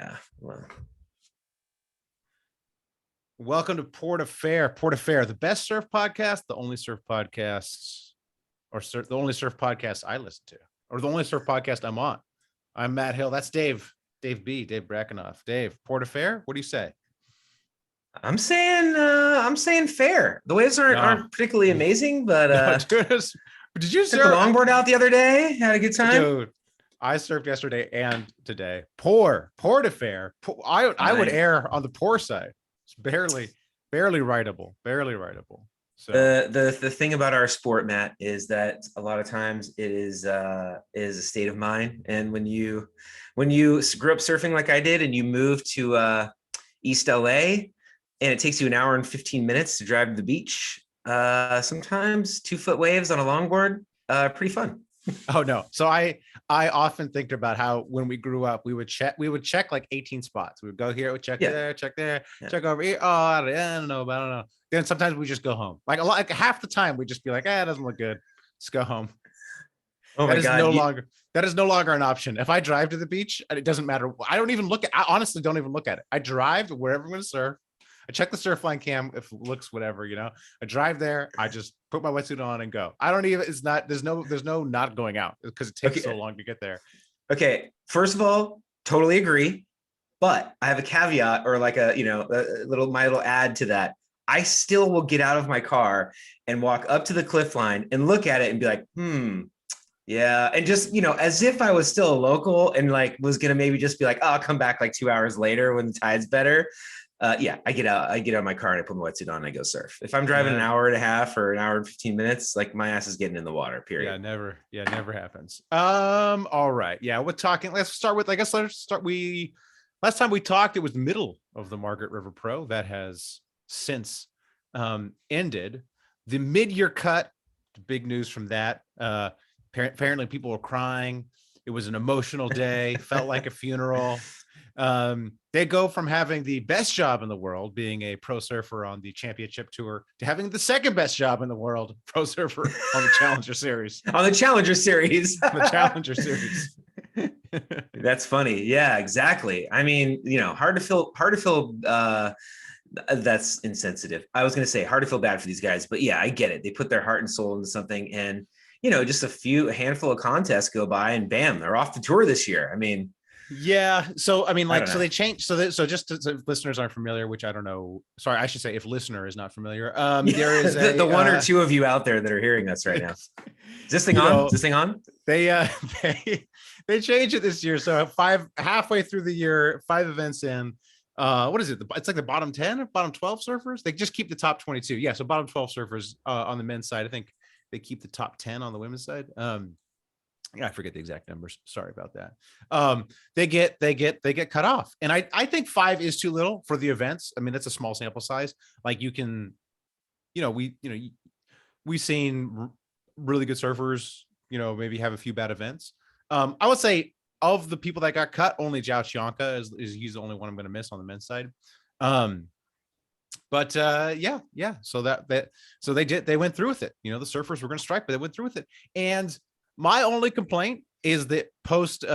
Yeah. Well, Welcome to Port Affair. Port Affair, the best surf podcast, the only surf podcast, the only surf podcast I listen to, or the only surf podcast I'm on. I'm Matt Hill. That's Dave Dave Brackenoff. Dave, Port Affair, what do you say? I'm saying fair. The waves aren't particularly amazing, but no, dude, did you took the longboard out the other day? Had a good time. Dude, I surfed yesterday and today. Port Affair. I would err on the poor side. It's barely writable. So the thing about our sport, Matt, is that a lot of times it is a state of mind. And when you grew up surfing like I did, and you move to East LA, and it takes you an hour and 15 minutes to drive to the beach, sometimes 2-foot waves on a longboard, pretty fun. Oh no. So I often think about how when we grew up, we would check like 18 spots. We would go here, we check there, check over here. Oh, I don't know. Then sometimes we just go home. Like half the time we just be like, it doesn't look good. Let's go home. Oh my God. That is no longer an option. If I drive to the beach, it doesn't matter. I honestly don't even look at it. I drive to wherever I'm going to surf. I check the Surfline cam if it looks whatever, I drive there. I just put my wetsuit on and go. I don't even, there's no not going out because it takes so long to get there. Okay. First of all, totally agree. But I have a caveat, or like my little add to that. I still will get out of my car and walk up to the cliff line and look at it and be like, yeah. And just, as if I was still a local and like was going to maybe just be like, oh, I'll come back like 2 hours later when the tide's better. I get out of my car and I put my wetsuit on and I go surf. If I'm driving an hour and a half or an hour and 15 minutes, like my ass is getting in the water, period. Never happens. All right. Yeah. Let's start with, last time we talked, it was the middle of the Margaret River Pro that has since ended. The mid-year cut, big news from that. Apparently people were crying. It was an emotional day, felt like a funeral. They go from having the best job in the world, being a pro surfer on the championship tour, to having the second best job in the world, pro surfer on the Challenger Series. That's funny. Yeah, exactly. I mean, hard to feel that's insensitive. I was going to say hard to feel bad for these guys, but yeah, I get it. They put their heart and soul into something, and just a handful of contests go by and bam, they're off the tour this year. I mean, yeah. So, I mean, so they changed. So just if listeners aren't familiar, which I don't know. Sorry, I should say if listener is not familiar. There is the one or two of you out there that are hearing us right now. Is this thing on? Is this thing on? They changed it this year. So halfway through the year, 5 events in. What is it? It's like the bottom 10 or bottom 12 surfers. They just keep the top 22. Yeah. So bottom 12 surfers on the men's side. I think they keep the top 10 on the women's side. I forget the exact numbers. Sorry about that. They get cut off. And I think 5 is too little for the events. I mean, that's a small sample size. Like you can, we've seen really good surfers, maybe have a few bad events. I would say of the people that got cut, only Zhao Chianca is he's the only one I'm going to miss on the men's side. But yeah. So they went through with it. The surfers were going to strike, but they went through with it. And my only complaint is the post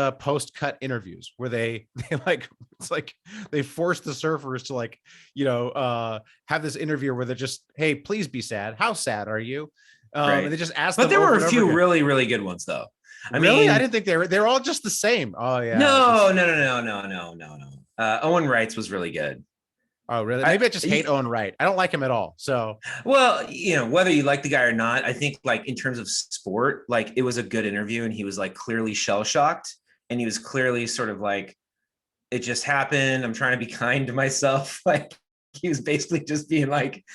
cut interviews where they it's like they force the surfers to have this interview where they're just, hey, please be sad. How sad are you? Right. And they just ask. But there were a few really, really good ones though. I mean, I didn't think they're all just the same. Oh yeah. No. Owen Wright's was really good. Oh, really? Maybe I just hate Owen Wright. I don't like him at all. So, well, whether you like the guy or not, I think like in terms of sport, like it was a good interview, and he was like clearly shell shocked, and he was clearly sort of like, it just happened. I'm trying to be kind to myself. Like he was basically just being like,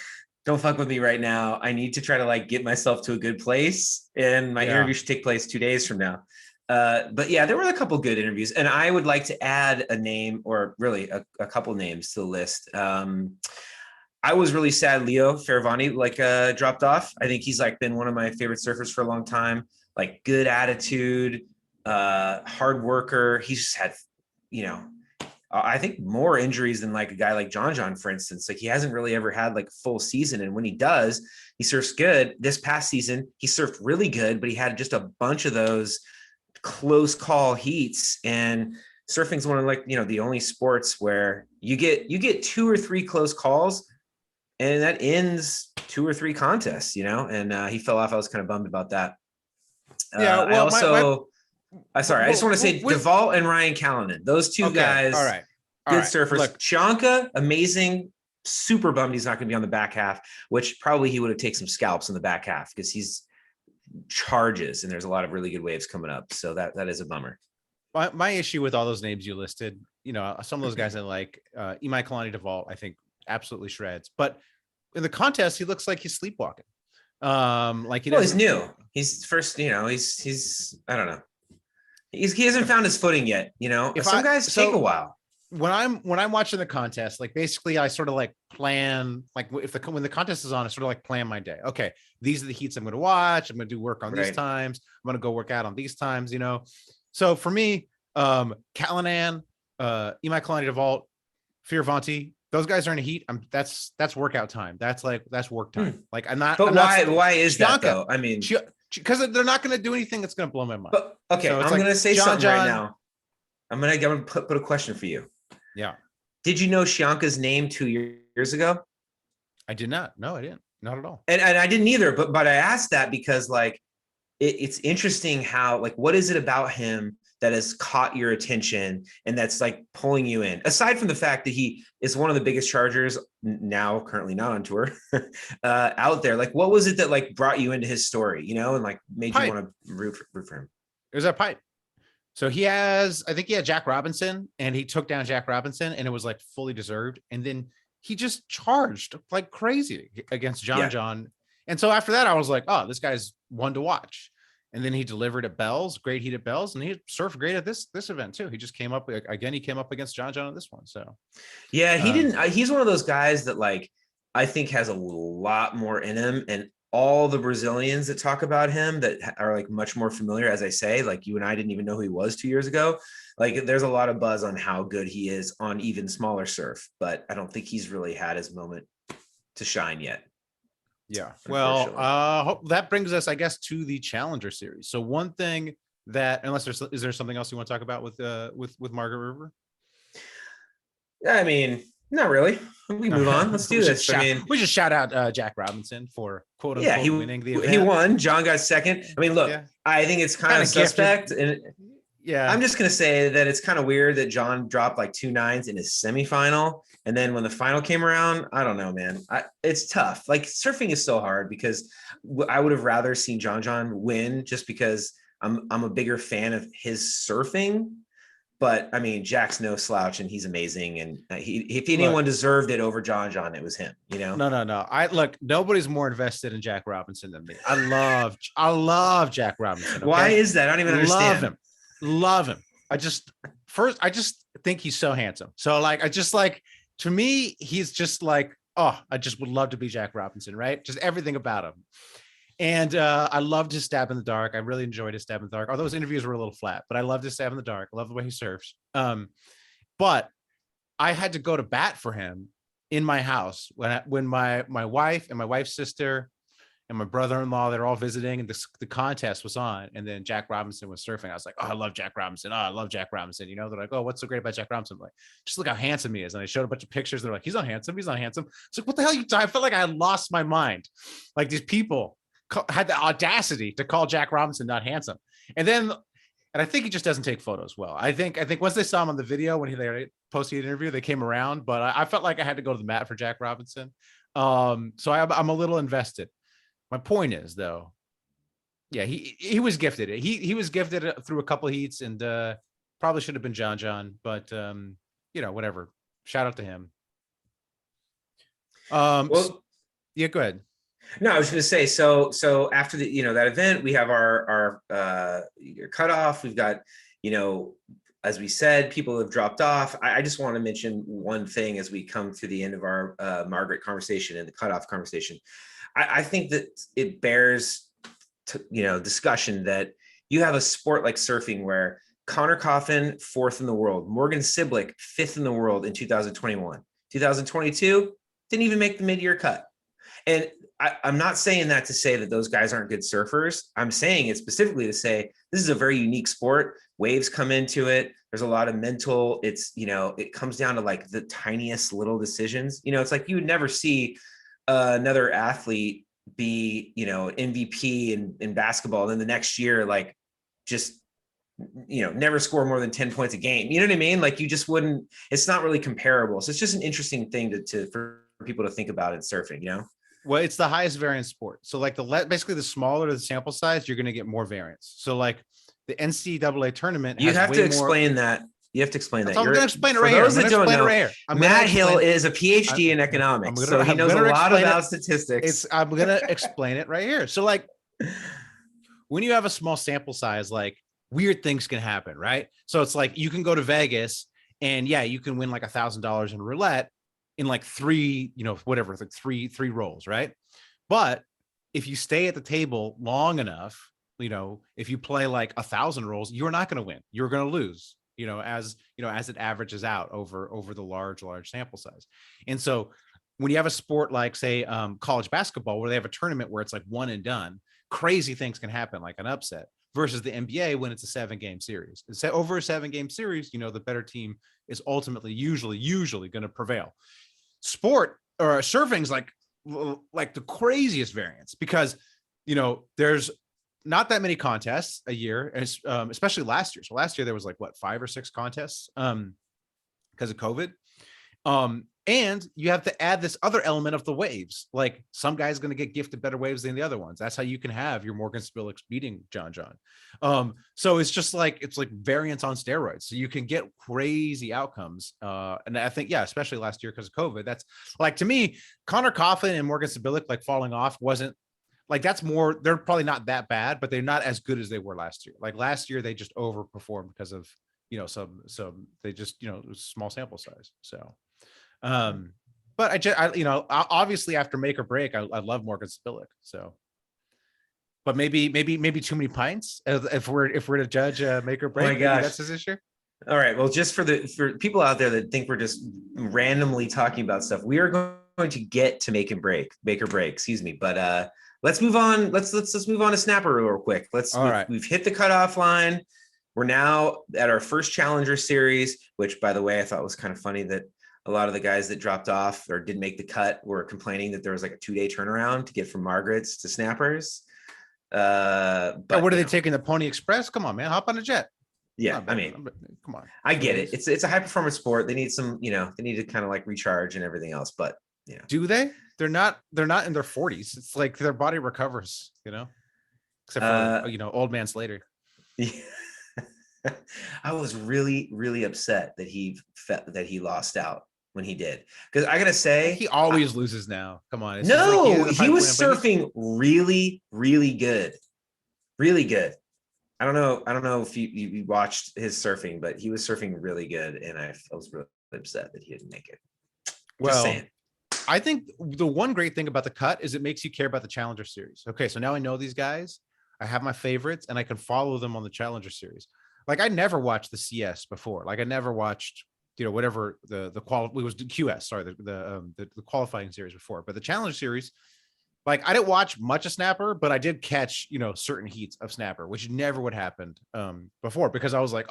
don't fuck with me right now. I need to try to like get myself to a good place, and my interview should take place 2 days from now. But yeah, there were a couple good interviews, and I would like to add a name, or really a couple names to the list. I was really sad Leo Ferravani dropped off. I think he's like been one of my favorite surfers for a long time. Like good attitude, hard worker. He's just had, I think more injuries than like a guy like John, for instance. Like he hasn't really ever had like a full season, and when he does, he surfs good. This past season, he surfed really good, but he had just a bunch of those close call heats, and surfing's one of like, the only sports where you get 2 or 3 close calls and that ends 2 or 3 contests, and he fell off. I was kind of bummed about that. Yeah, I well, also, sorry, I just want to say with, DeVault and Ryan Callanan, those two guys, all right, good surfers. Look, Cianca, amazing, super bummed he's not going to be on the back half, which probably he would have taken some scalps in the back half because he's charges and there's a lot of really good waves coming up. So that is a bummer. My issue with all those names you listed, some of those guys I like, Imai Kalani DeVault, I think absolutely shreds. But in the contest, he looks like he's sleepwalking. He's new. He's first, he's I don't know. He hasn't found his footing yet. Some guys take a while. When I'm watching the contest, like basically I sort of like plan, like when the contest is on, I sort of like plan my day. Okay, these are the heats I'm going to watch. I'm going to do work on these times. I'm going to go work out on these times. So for me, Callanan, Imai Kalani DeVault, Fioravanti, those guys are in a heat. That's workout time. That's work time. Like I'm not. But why is that though? I mean, because they're not going to do anything that's going to blow my mind. But okay, so I'm going to say something right now. I'm going to put a question for you. Yeah. Did you know Cianca's name 2 years ago? I did not. No, I didn't. Not at all. And I didn't either. But I asked that because like it's interesting how like what is it about him that has caught your attention and that's like pulling you in, aside from the fact that he is one of the biggest chargers now, currently not on tour, out there. Like what was it that like brought you into his story, and like made you want to root for him? It was that pipe. So I think he had Jack Robinson and he took down Jack Robinson and it was like fully deserved. And then he just charged like crazy against John. And so after that, I was like, oh, this guy's one to watch. And then he delivered at Bells, great heat at Bells, and he surfed great at this event too. He just came up again. He came up against John at this one. So yeah, he didn't. He's one of those guys that like I think has a lot more in him, and all the Brazilians that talk about him that are like much more familiar, as I say, like you and I didn't even know who he was 2 years ago. Like there's a lot of buzz on how good he is on even smaller surf, but I don't think he's really had his moment to shine yet. Yeah. Well, that brings us, I guess, to the Challenger Series. So one thing that, is there something else you want to talk about with Margaret River? Yeah, I mean, not really. We move on. Let's do this. We just shout out Jack Robinson for quote unquote winning the event. He won. John got second. I mean, look, I think it's kind of suspect. And yeah, I'm just going to say that it's kind of weird that John dropped like 2 9s in his semifinal. And then when the final came around, I don't know, man. It's tough. Like surfing is so hard because I would have rather seen John win just because I'm a bigger fan of his surfing. But I mean, Jack's no slouch and he's amazing. And if anyone deserved it over John, it was him, No. Nobody's more invested in Jack Robinson than me. I love Jack Robinson. Okay? Why is that? I don't even understand. Love him. I just think he's so handsome. So like, to me, he's just like, oh, I just would love to be Jack Robinson, right? Just everything about him. And I loved his stab in the dark. I really enjoyed his stab in the dark. Although his interviews were a little flat, but I loved his stab in the dark. I love the way he surfs. But I had to go to bat for him in my house when my wife and my wife's sister and my brother-in-law, they're all visiting, and the contest was on, and then Jack Robinson was surfing. I was like, oh, I love Jack Robinson. Oh, I love Jack Robinson. They're like, oh, what's so great about Jack Robinson? I'm like, just look how handsome he is. And I showed a bunch of pictures. They're like, he's not handsome. He's not handsome. It's like, what the hell I felt like I had lost my mind. Like these people had the audacity to call Jack Robinson not handsome. And I think he just doesn't take photos well. I think once they saw him on the video when they posted an interview, they came around, but I felt like I had to go to the mat for Jack Robinson. So I'm a little invested. My point is, though, yeah, he was gifted. He was gifted through a couple of heats, and probably should have been John, but whatever. Shout out to him. Yeah, go ahead. No, I was going to say, so after the that event, we have our cutoff. We've got as we said, people have dropped off. I just want to mention one thing as we come to the end of our Margaret conversation and the cutoff conversation. I think that it bears discussion that you have a sport like surfing where Connor Coffin, 4th in the world, Morgan Siblick, 5th in the world in 2021, 2022, didn't even make the mid-year cut. And I'm not saying that to say that those guys aren't good surfers. I'm saying it specifically to say this is a very unique sport. waves come into it. There's a lot of mental, it's, it comes down to like the tiniest little decisions. It's like you would never see another athlete be, MVP in basketball. And then the next year, like just, never score more than 10 points a game. You know what I mean? Like you just wouldn't, it's not really comparable. So it's just an interesting thing for people to think about in surfing. Well, it's the highest variance sport. So like basically the smaller the sample size, you're going to get more variance. So like the NCAA tournament, you have to explain that. You have to explain that. I'm going to explain it right here. Those that don't know, Matt Hill is a PhD in economics, so he knows a lot about statistics. I'm going to explain it right here. So like when you have a small sample size, like weird things can happen, right? So it's like you can go to Vegas and you can win like $1,000 in roulette in like three rolls, right? But if you stay at the table long enough, if you play like 1,000 rolls, you're not going to win. You're going to lose, as it averages out over the large sample size. And so when you have a sport like say college basketball, where they have a tournament where it's like one and done, crazy things can happen, like an upset, versus the NBA when it's a 7-game series. It's over a 7-game series, the better team is ultimately usually going to prevail. Sport or surfing's like the craziest variance because, there's not that many contests a year, especially last year. So last year there was like 5 or 6 contests because of COVID. And you have to add this other element of the waves. Like some guy's going to get gifted better waves than the other ones. That's how you can have your Morgan Spillix beating John. So it's just like, it's like variance on steroids. So you can get crazy outcomes. And I think, especially last year because of COVID, that's like, to me, Connor Coughlin and Morgan Spillix like falling off wasn't like, that's more, they're probably not that bad, but they're not as good as they were last year. Like last year, they just overperformed because of, some they just, it was small sample size. So, but obviously after Make or Break, I love Morgan Spillix. So, but maybe too many pints if we're to judge Make or Break. Oh my gosh, that's his issue. All right. Well, just for people out there that think we're just randomly talking about stuff, we are going to get to Make or Break, excuse me. But let's move on. Let's move on to Snapper real quick. We've hit the cutoff line. We're now at our first Challenger Series, which, by the way, I thought was kind of funny that a lot of the guys that dropped off or didn't make the cut were complaining that there was like a 2-day turnaround to get from Margaret's to Snappers. But what are they taking, the Pony Express? Come on, man, hop on a jet. Yeah, come on. I get it. It's a high performance sport. They need some, they need to kind of like recharge and everything else. But do they? They're not in their 40s. It's like their body recovers, except for old man Slater. Yeah. I was really, really upset that he lost out when he did, because I gotta say he always loses now. Come on. He was surfing really, really good. I don't know if you watched his surfing, but he was surfing really good, and I was really upset that he didn't make it. Just saying. I think the one great thing about the cut is it makes you care about the Challenger Series. Okay, so now I know these guys. I have my favorites, and I can follow them on the Challenger Series. Like I never watched the CS before. Like I never watched, whatever it was QS. Sorry, the qualifying series before. But the Challenger Series, like I didn't watch much of Snapper, but I did catch certain heats of Snapper, which never would happen before, because I was like,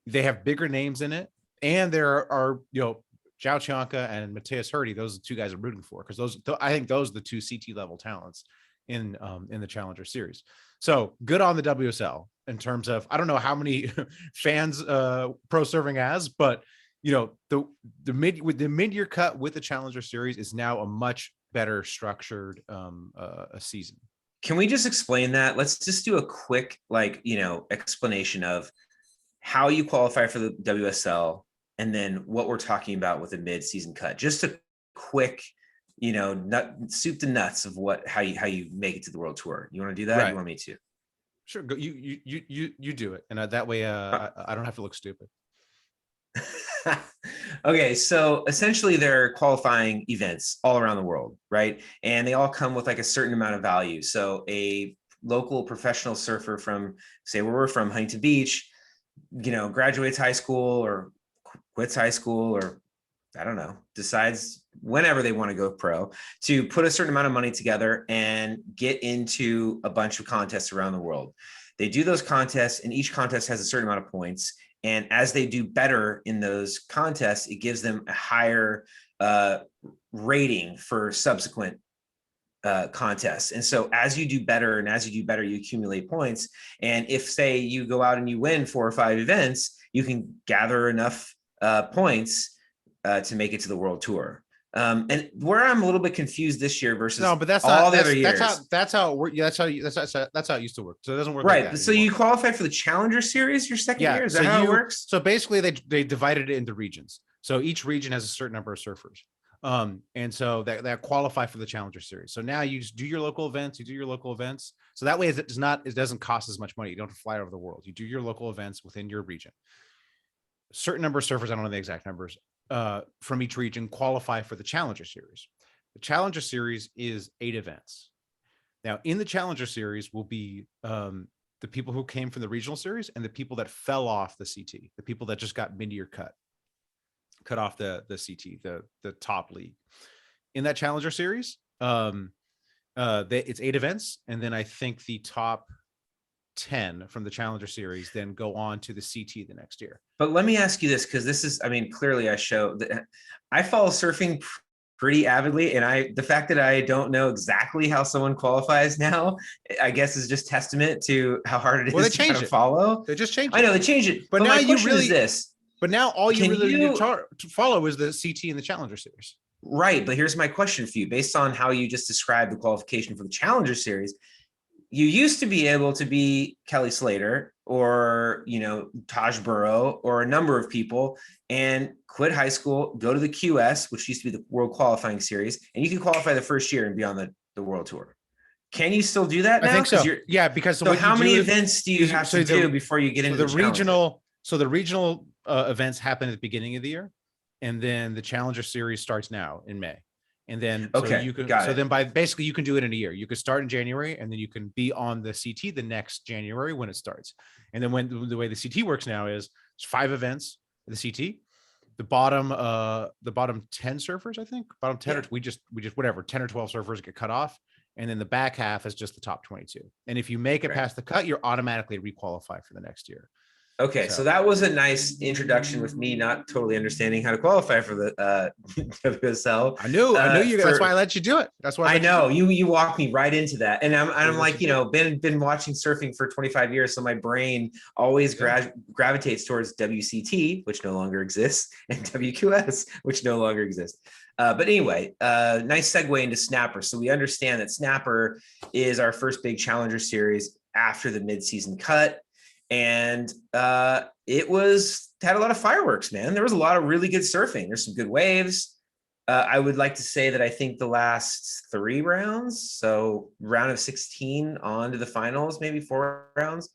they have bigger names in it, and there are Zhao Chianca and Mateus Hurdy. Those are the two guys I'm rooting for, because I think those are the two CT level talents in the Challenger Series. So good on the WSL in terms of, I don't know how many fans pro surfing has, but the mid-year cut with the Challenger Series is now a much better structured a season. Can we just explain that? Let's just do a quick explanation of how you qualify for the WSL, and then what we're talking about with a mid-season cut. Just a quick soup to nuts of how you make it to the World Tour. You want to do that? Right. You want me to? Sure. Go. You do it, and that way I don't have to look stupid. Okay, so essentially they're qualifying events all around the world, right? And they all come with like a certain amount of value. So a local professional surfer from, say, where we're from, Huntington Beach, graduates high school or quits high school, or I don't know, decides whenever they want to go pro, to put a certain amount of money together and get into a bunch of contests around the world. They do those contests, and each contest has a certain amount of points. And as they do better in those contests, it gives them a higher rating for subsequent contests. And so as you do better, you accumulate points. And if, say, you go out and you win 4 or 5 events, you can gather enough points to make it to the world tour. And where I'm a little bit confused this year versus that's all not, the other years. That's how it works. Yeah, that's how it used to work. So it doesn't work right. Like that so anymore. you qualify for the Challenger Series your second year? Is that how it works? So basically they divided it into regions. So each region has a certain number of surfers. And so that qualify for the Challenger Series. So now you just do your local events, So that way it doesn't cost as much money. You don't have to fly over the world. You do your local events within your region. A certain number of surfers, I don't know the exact numbers, from each region qualify for the Challenger Series. The Challenger Series is 8 events. Now in the Challenger Series will be the people who came from the regional series and the people that fell off the CT, the people that just got mid-year cut off the CT, the top league. In that Challenger Series, it's 8 events, and then I think the top 10 from the Challenger Series then go on to the CT the next year. But let me ask you this, because this is, I mean, clearly I show that I follow surfing pretty avidly, and the fact that I don't know exactly how someone qualifies now, I guess, is just testament to how hard it is to kind of follow. They just changed it. I know they changed it, but now my you question really is this. But now all you really need to follow is the CT and the Challenger Series. Right. But here's my question for you. Based on how you just described the qualification for the Challenger Series, you used to be able to be Kelly Slater or, Taj Burrow or a number of people and quit high school, go to the QS, which used to be the World Qualifying Series, and you can qualify the first year and be on the World Tour. Can you still do that now? I think so. Yeah, because so how many events do you have to do before you get into the regional? So the regional events happen at the beginning of the year, and then the Challenger Series starts now in May. And then you can do it in a year. You could start in January, and then you can be on the CT the next January when it starts. And then the way the CT works now is it's 5 events at the CT. The bottom 10 surfers, I think, bottom 10 or we just whatever 10 or 12 surfers get cut off, and then the back half is just the top 22. And if you make it past the cut, you're automatically requalified for the next year. Okay, so that was a nice introduction with me not totally understanding how to qualify for the WSL. I knew you. That's why I let you do it. That's why I know you walked me right into that, and I'm like, been watching surfing for 25 years, so my brain always gravitates towards WCT, which no longer exists, and WQS, which no longer exists. But anyway, nice segue into Snapper. So we understand that Snapper is our first big Challenger Series after the mid-season cut. And it had a lot of fireworks, man. There was a lot of really good surfing. There's some good waves. I would like to say that I think the last 3 rounds, so round of 16 on to the finals, maybe 4 rounds,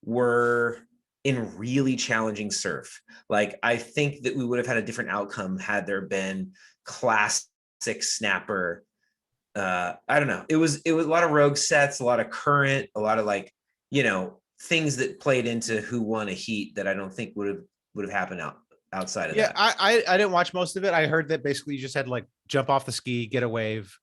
were in really challenging surf. Like, I think that we would have had a different outcome had there been classic Snapper. I don't know. It was a lot of rogue sets, a lot of current, a lot of things that played into who won a heat that I don't think would have happened outside of that. I didn't watch most of it. I heard that basically you just had to jump off the ski, get a wave.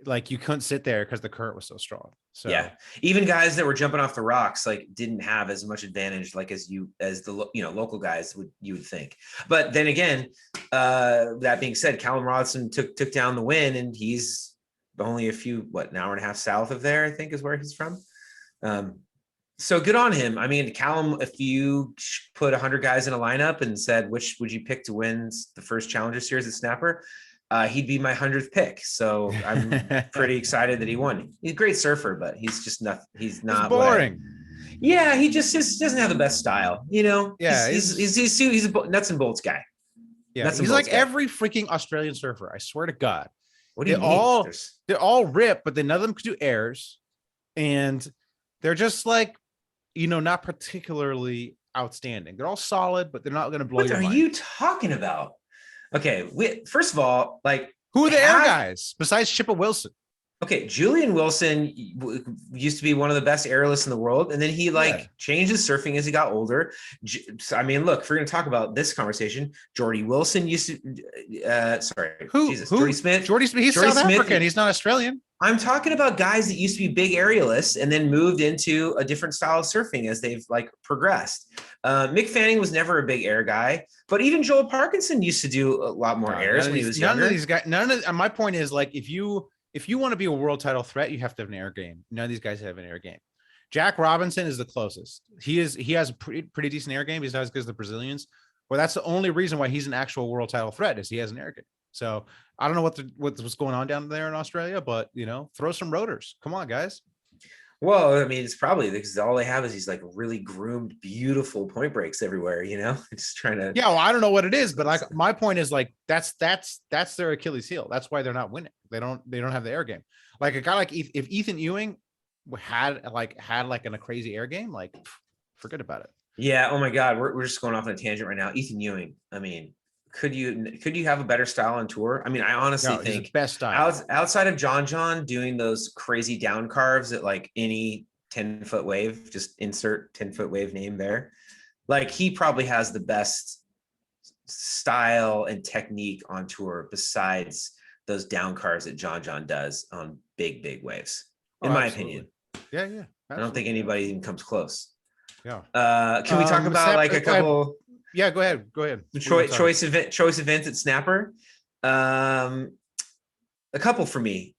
You couldn't sit there because the current was so strong. So yeah, even guys that were jumping off the rocks didn't have as much advantage as the local guys you would think. But then again, that being said, Callum Robinson took down the win, and he's only an hour and a half south of there, I think, is where he's from. So good on him. I mean, Callum, if you put 100 guys in a lineup and said, which would you pick to win the first Challenger Series at Snapper? He'd be my 100th pick. So I'm pretty excited that he won. He's a great surfer, but he's just not, he's boring. He just doesn't have the best style, Yeah. He's a nuts and bolts guy. Yeah. He's like every freaking Australian surfer. I swear to God. What do you mean? They're all ripped, but then none of them could do airs. And they're just not particularly outstanding. They're all solid, but they're not going to blow your mind. What are you talking about? Okay, first of all, who are the air guys besides Chippa Wilson? Okay, Julian Wilson used to be one of the best airlists in the world, and then he like changed his surfing as he got older. I mean, look, if we're going to talk about this conversation, Jordy Wilson used to. Sorry, Jesus, Jordy Smith. Jordy Smith. He's South African. He's not Australian. I'm talking about guys that used to be big aerialists and then moved into a different style of surfing as they've like progressed. Mick Fanning was never a big air guy, but even Joel Parkinson used to do a lot more airs when he was younger. None of these guys. My point is like if you want to be a world title threat, you have to have an air game. None of these guys have an air game. Jack Robinson is the closest. He has a pretty decent air game. He's not as good as the Brazilians, but that's the only reason why he's an actual world title threat is he has an air game. So I don't know what's going on down there in Australia, but throw some rotors. Come on, guys. Well, I mean, it's probably because all they have is these like really groomed, beautiful point breaks everywhere. Just trying to. Yeah, well, I don't know what it is, but like my point is like that's their Achilles heel. That's why they're not winning. They don't have the air game. Like a guy like if Ethan Ewing had like a crazy air game, like forget about it. Yeah. Oh my God, we're just going off on a tangent right now. Ethan Ewing. I mean. Could you have a better style on tour? I mean, I honestly think best style outside of John doing those crazy down carves at like any 10-foot wave, just insert 10-foot wave name there. Like he probably has the best style and technique on tour besides those down carves that John does on big waves, in my opinion. Yeah. Absolutely. I don't think anybody even comes close. Yeah. Can we talk about like a couple? Yeah, go ahead. Choice events at Snapper. A couple for me.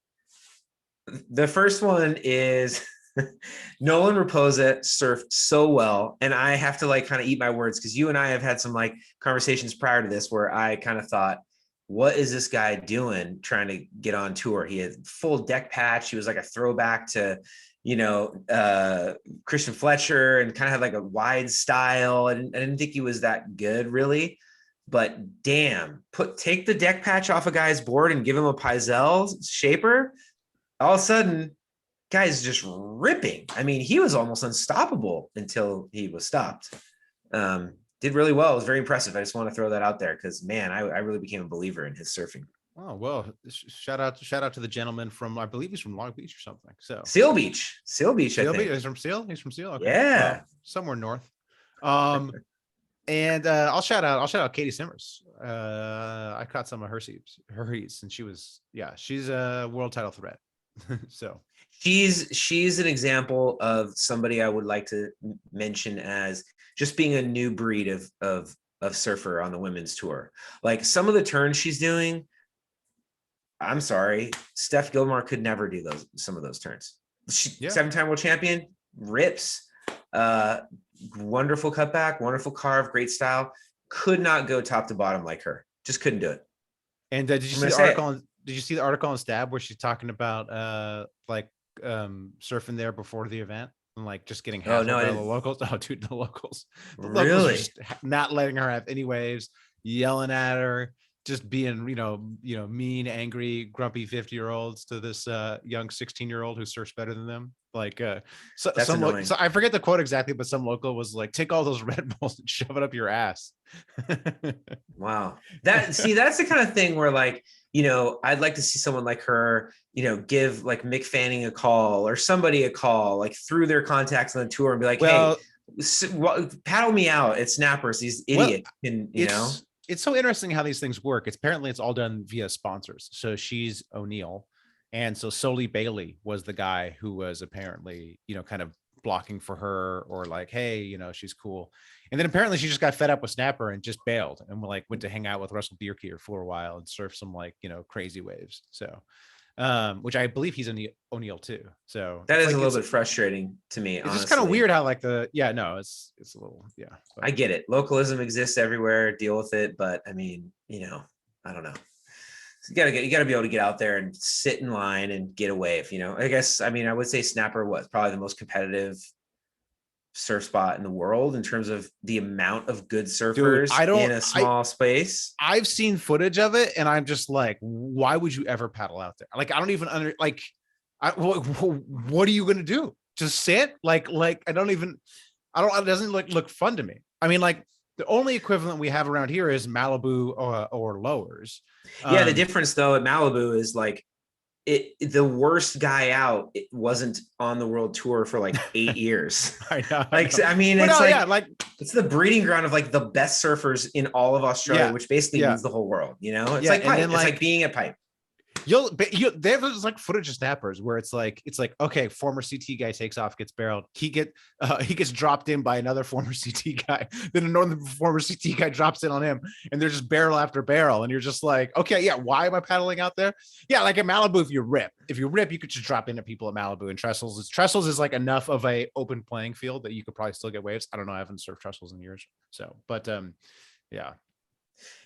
The first one is Nolan Raposa surfed so well, and I have to like kind of eat my words because you and I have had some like conversations prior to this where I kind of thought, what is this guy doing trying to get on tour? He had full deck patch. He was like a throwback to Christian Fletcher and kind of had like a wide style. I didn't think he was that good really, but damn, take the deck patch off a guy's board and give him a Paizel shaper. All of a sudden, guy's just ripping. I mean, he was almost unstoppable until he was stopped. Did really well. It was very impressive. I just want to throw that out there because man, I really became a believer in his surfing. Oh, well, shout out to the gentleman from, I believe he's from Long Beach or something. So Seal Beach, I think. He's from Seal. Okay. Yeah. Somewhere north. And I'll shout out Katie Simmers. I caught some of her heats and she's a world title threat. So she's an example of somebody I would like to mention as just being a new breed of surfer on the women's tour. Like some of the turns she's doing, I'm sorry, Steph Gilmore could never do some of those turns. 7-time world champion, rips, wonderful cutback, wonderful carve, great style. Could not go top to bottom like her. Just couldn't do it. And did you see the article? Did you see the article on Stab where she's talking about surfing there before the event and like just getting hassled by the locals? Oh, dude, the locals really just not letting her have any waves, yelling at her. Just being, mean, angry, grumpy 50-year-olds to this young 16-year-old who surfs better than them. Like, so I forget the quote exactly, but some local was like, "Take all those Red Bulls and shove it up your ass." Wow, that's the kind of thing where like, I'd like to see someone like her, give like Mick Fanning a call or somebody a call, like through their contacts on the tour and be like, hey, paddle me out at Snappers, these idiots, It's so interesting how these things work. It's all done via sponsors. So she's O'Neill. And so Soli Bailey was the guy who was apparently, kind of blocking for her or like, hey, she's cool. And then apparently she just got fed up with Snapper and just bailed and went to hang out with Russell Bierkier for a while and surf some crazy waves. So which I believe he's in O'Neill too. So that is a little bit frustrating to me. It's just kind of weird how it's a little, but. I get it. Localism exists everywhere. Deal with it. But I mean, I don't know. You gotta be able to get out there and sit in line and get a wave. I guess, I would say Snapper was probably the most competitive surf spot in the world in terms of the amount of good surfers in a small space. I've seen footage of it and I'm just like, why would you ever paddle out there? Like, I don't even what are you going to do? Just sit? It doesn't look fun to me. I mean, like the only equivalent we have around here is Malibu or lowers. The difference though at Malibu is like the worst guy out, it wasn't on the world tour for like 8 years. I know. Like, I mean, But it's no, like, yeah, like it's the breeding ground of like the best surfers in all of Australia, Yeah, which basically yeah, means the whole world, you know? It's yeah, like and pipe. then It's like like being at pipe. there's like footage of snappers where it's like okay, former CT guy takes off, gets barreled, he gets dropped in by another former CT guy, then another former CT guy drops in on him, and they're just barrel after barrel, and you're just like, okay, yeah, why am I paddling out there? Yeah, like at Malibu, if you rip, you could just drop into people at Malibu. And trestles is like enough of a open playing field that you could probably still get waves. I don't know, I haven't surfed trestles in years, so but yeah.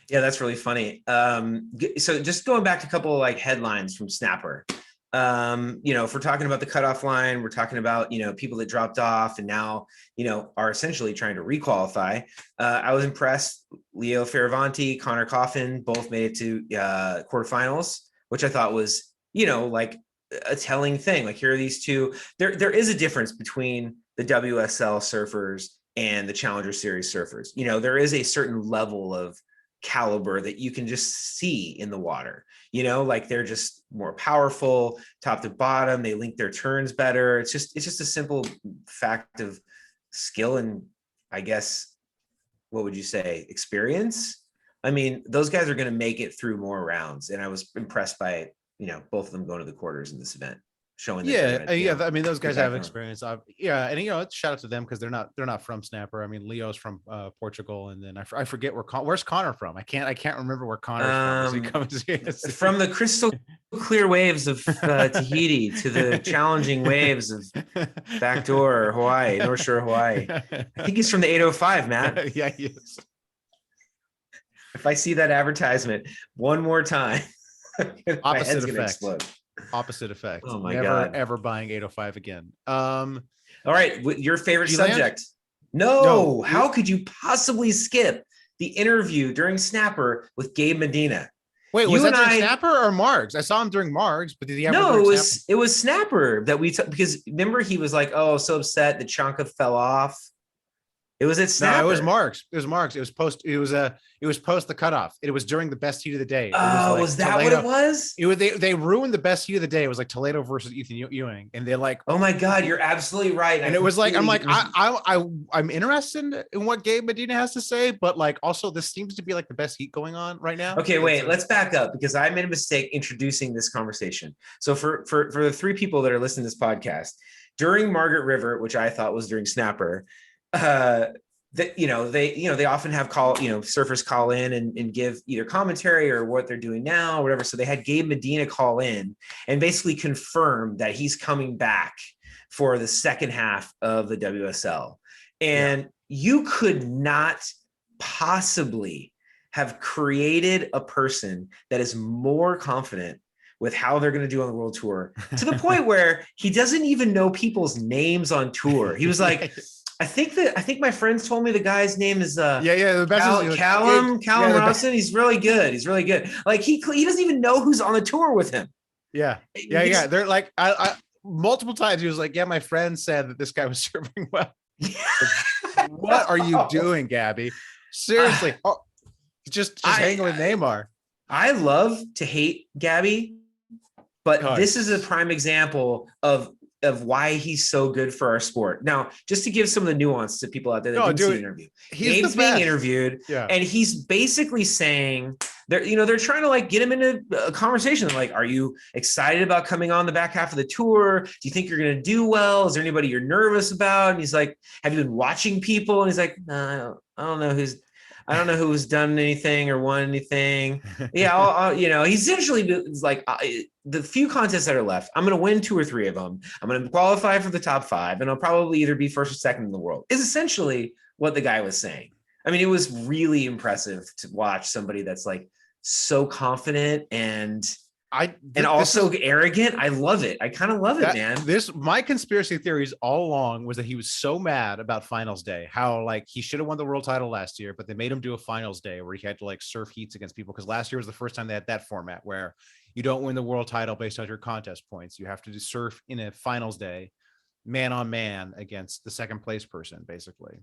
Yeah, that's really funny. So just going back to a couple of like headlines from Snapper. If we're talking about the cutoff line, we're talking about, people that dropped off and now, are essentially trying to requalify. I was impressed. Leo Fioravanti, Connor Coffin, both made it to quarterfinals, which I thought was, like a telling thing. Like, here are these two. There is a difference between the WSL surfers and the Challenger Series surfers. There is a certain level of caliber that you can just see in the water, like they're just more powerful top to bottom. They link their turns better. It's just a simple fact of skill and, I guess, what would you say, experience. I mean, those guys are going to make it through more rounds, and I was impressed by both of them going to the quarters in this event, showing that I mean, those guys have experience. And it's shout out to them because they're not from Snapper. I mean, Leo's from Portugal, and then I forget where's Connor from. I can't remember where Connor's from. He comes from the crystal clear waves of Tahiti to the challenging waves of backdoor Hawaii, North Shore Hawaii. I think he's from the 805, Matt. Yeah, he is. If I see that advertisement one more time, opposite effect. Opposite effect. Oh my Never, God. ever buying 805 again. All right. Your favorite G-Land? subject? No. How could you possibly skip the interview during Snapper with Gabe Medina? Wait, was that during Snapper or Margs? I saw him during Margs, but did he have it was Snapper that we took, because remember he was like, oh, so upset the Chanka fell off. It was at Snapper. No, it was Margs. It was post the cutoff. It was during the best heat of the day. Oh, was that Toledo. What it was? They ruined the best heat of the day. It was like Toledo versus Ethan Ewing, and they're like, oh my God, you're absolutely right. And it was like, I'm interested in what Gabe Medina has to say, but like also this seems to be like the best heat going on right now. Okay, wait, let's back up because I made a mistake introducing this conversation. So for the three people that are listening to this podcast, during Margaret River, which I thought was during Snapper, that they often have surfers call in and give either commentary or what they're doing now or whatever. So they had Gabe Medina call in and basically confirm that he's coming back for the second half of the WSL. And you could not possibly have created a person that is more confident with how they're going to do on the world tour, to the point where he doesn't even know people's names on tour. He was like, I think my friends told me the guy's name is the best Callum Robson. He's really good. Like he doesn't even know who's on the tour with him. Yeah. They're like, I multiple times he was like, yeah, my friend said that this guy was serving well. What are you doing, Gabby? Seriously. Just hanging with Neymar. I love to hate Gabby, but this is a prime example of why he's so good for our sport. Now, just to give some of the nuance to people out there that didn't see the interview. Gabe's being interviewed, and he's basically saying they're trying to like get him into a conversation. They're like, are you excited about coming on the back half of the tour? Do you think you're going to do well? Is there anybody you're nervous about? And he's like, have you been watching people? And he's like, no, I don't know who's done anything or won anything. Yeah, he essentially is like, the few contests that are left, I'm going to win 2 or 3 of them. I'm going to qualify for the top 5, and I'll probably either be first or second in the world, is essentially what the guy was saying. I mean, it was really impressive to watch somebody that's like so confident and also arrogant. I love it. I kind of love it, man. My conspiracy theories all along was that he was so mad about finals day, how like he should have won the world title last year, but they made him do a finals day where he had to like surf heats against people, because last year was the first time they had that format where you don't win the world title based on your contest points. You have to surf in a finals day, man on man against the second place person, basically.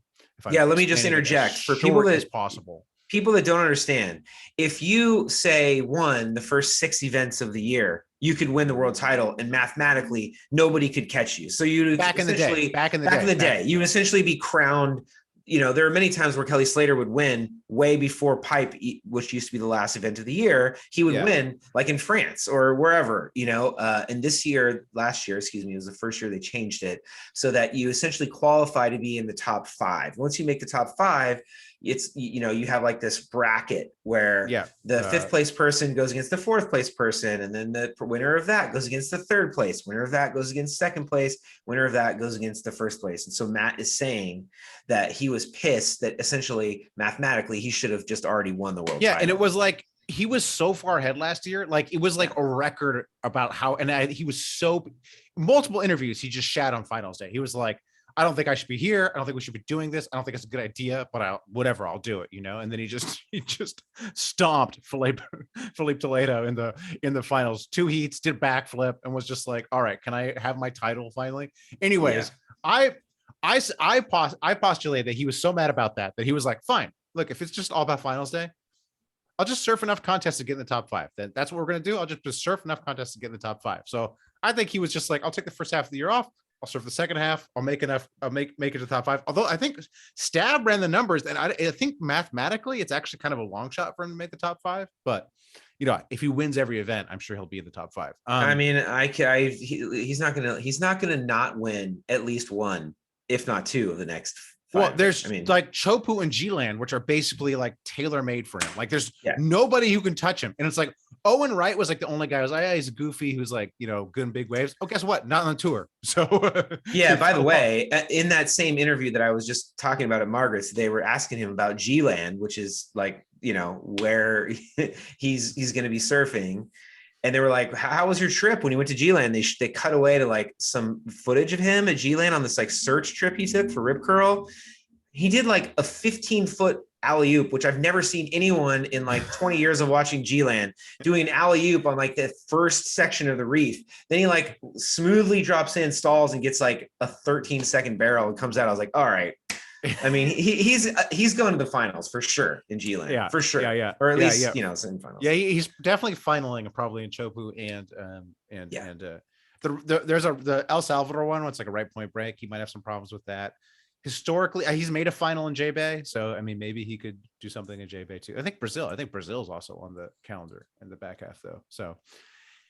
Let me just interject for people that possible. People that don't understand, if you say won the first 6 events of the year, you could win the world title, and mathematically nobody could catch you. So you back in the day, you would essentially be crowned. There are many times where Kelly Slater would win way before Pipe, which used to be the last event of the year. He would win like in France or wherever, and last year, was the first year they changed it so that you essentially qualify to be in the top 5. Once you make the top 5, it's, you have like this bracket where the 5th place person goes against the 4th place person. And then the winner of that goes against the 3rd place. Winner of that goes against 2nd place. Winner of that goes against the 1st place. And so Matt is saying that he was pissed that essentially mathematically he should have just already won the world title. And it was like, he was so far ahead last year. Like it was like a record about how, he was so multiple interviews. He just shat on finals day. He was like, I don't think I should be here. I don't think we should be doing this. I don't think it's a good idea, but I'll do it, And then he just stomped Felipe Toledo in the finals, 2 heats, did backflip, and was just like, all right, can I have my title finally? Anyways, I postulate that he was so mad about that he was like, fine, look, if it's just all about finals day, I'll just surf enough contests to get in the top 5. Then that's what we're going to do. I'll just surf enough contests to get in the top 5. So I think he was just like, I'll take the first half of the year off. I'll surf the second half. I'll make enough. I'll make it to the top 5. Although I think Stab ran the numbers, and I think mathematically it's actually kind of a long shot for him to make the top 5. But if he wins every event, I'm sure he'll be in the top 5. He's not gonna not win at least 1, if not 2 of the next 5. Well, there's like Chopu and G-Land, which are basically like tailor-made for him. Like there's nobody who can touch him. And it's like Owen Wright was like the only guy who was like, he's a goofy who's like, good in big waves. Oh, guess what? Not on the tour. So by the way, in that same interview that I was just talking about at Margaret's, they were asking him about G-Land, which is like, where he's going to be surfing. And they were like, how was your trip when you went to G-Land? They cut away to like some footage of him at G-Land on this like search trip he took for Rip Curl. He did like a 15-foot alley-oop, which I've never seen anyone in like 20 years of watching G-Land doing an alley-oop on like the first section of the reef. Then he like smoothly drops in, stalls, and gets like a 13-second barrel and comes out. I was like, all right. I mean, he's going to the finals for sure in G-Land, for sure. Or at least, semifinals. Yeah, he's definitely finaling probably in Chopu and there's the El Salvador one. It's like a right point break. He might have some problems with that. Historically, he's made a final in J-Bay, so I mean, maybe he could do something in J-Bay too. I think Brazil's also on the calendar in the back half though. So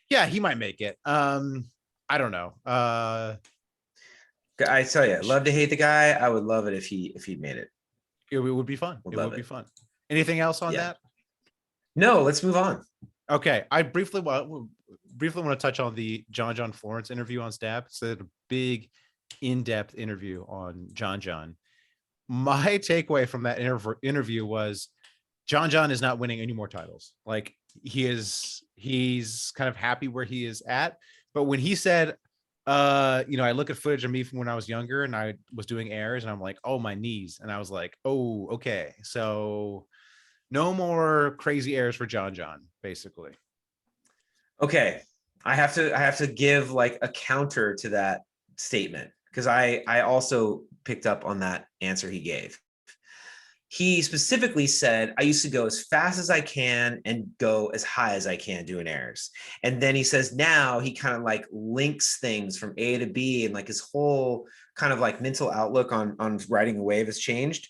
yeah, he might make it. I don't know. I tell you, love to hate the guy. I would love it if he made it. It would be fun. It would be fun. Anything else on that? No, let's move on. Okay, I briefly want to touch on the John Florence interview on Stab. So a big, in-depth interview on John. My takeaway from that interview was John is not winning any more titles. Like he's kind of happy where he is at. But when he said, I look at footage of me from when I was younger and I was doing airs and I'm like, oh, my knees. And I was like, oh, okay. So no more crazy airs for John, basically. Okay. I have to give like a counter to that statement because I also picked up on that answer he gave. He specifically said, I used to go as fast as I can and go as high as I can doing airs. And then he says now he kind of like links things from A to B and like his whole kind of like mental outlook on riding a wave has changed.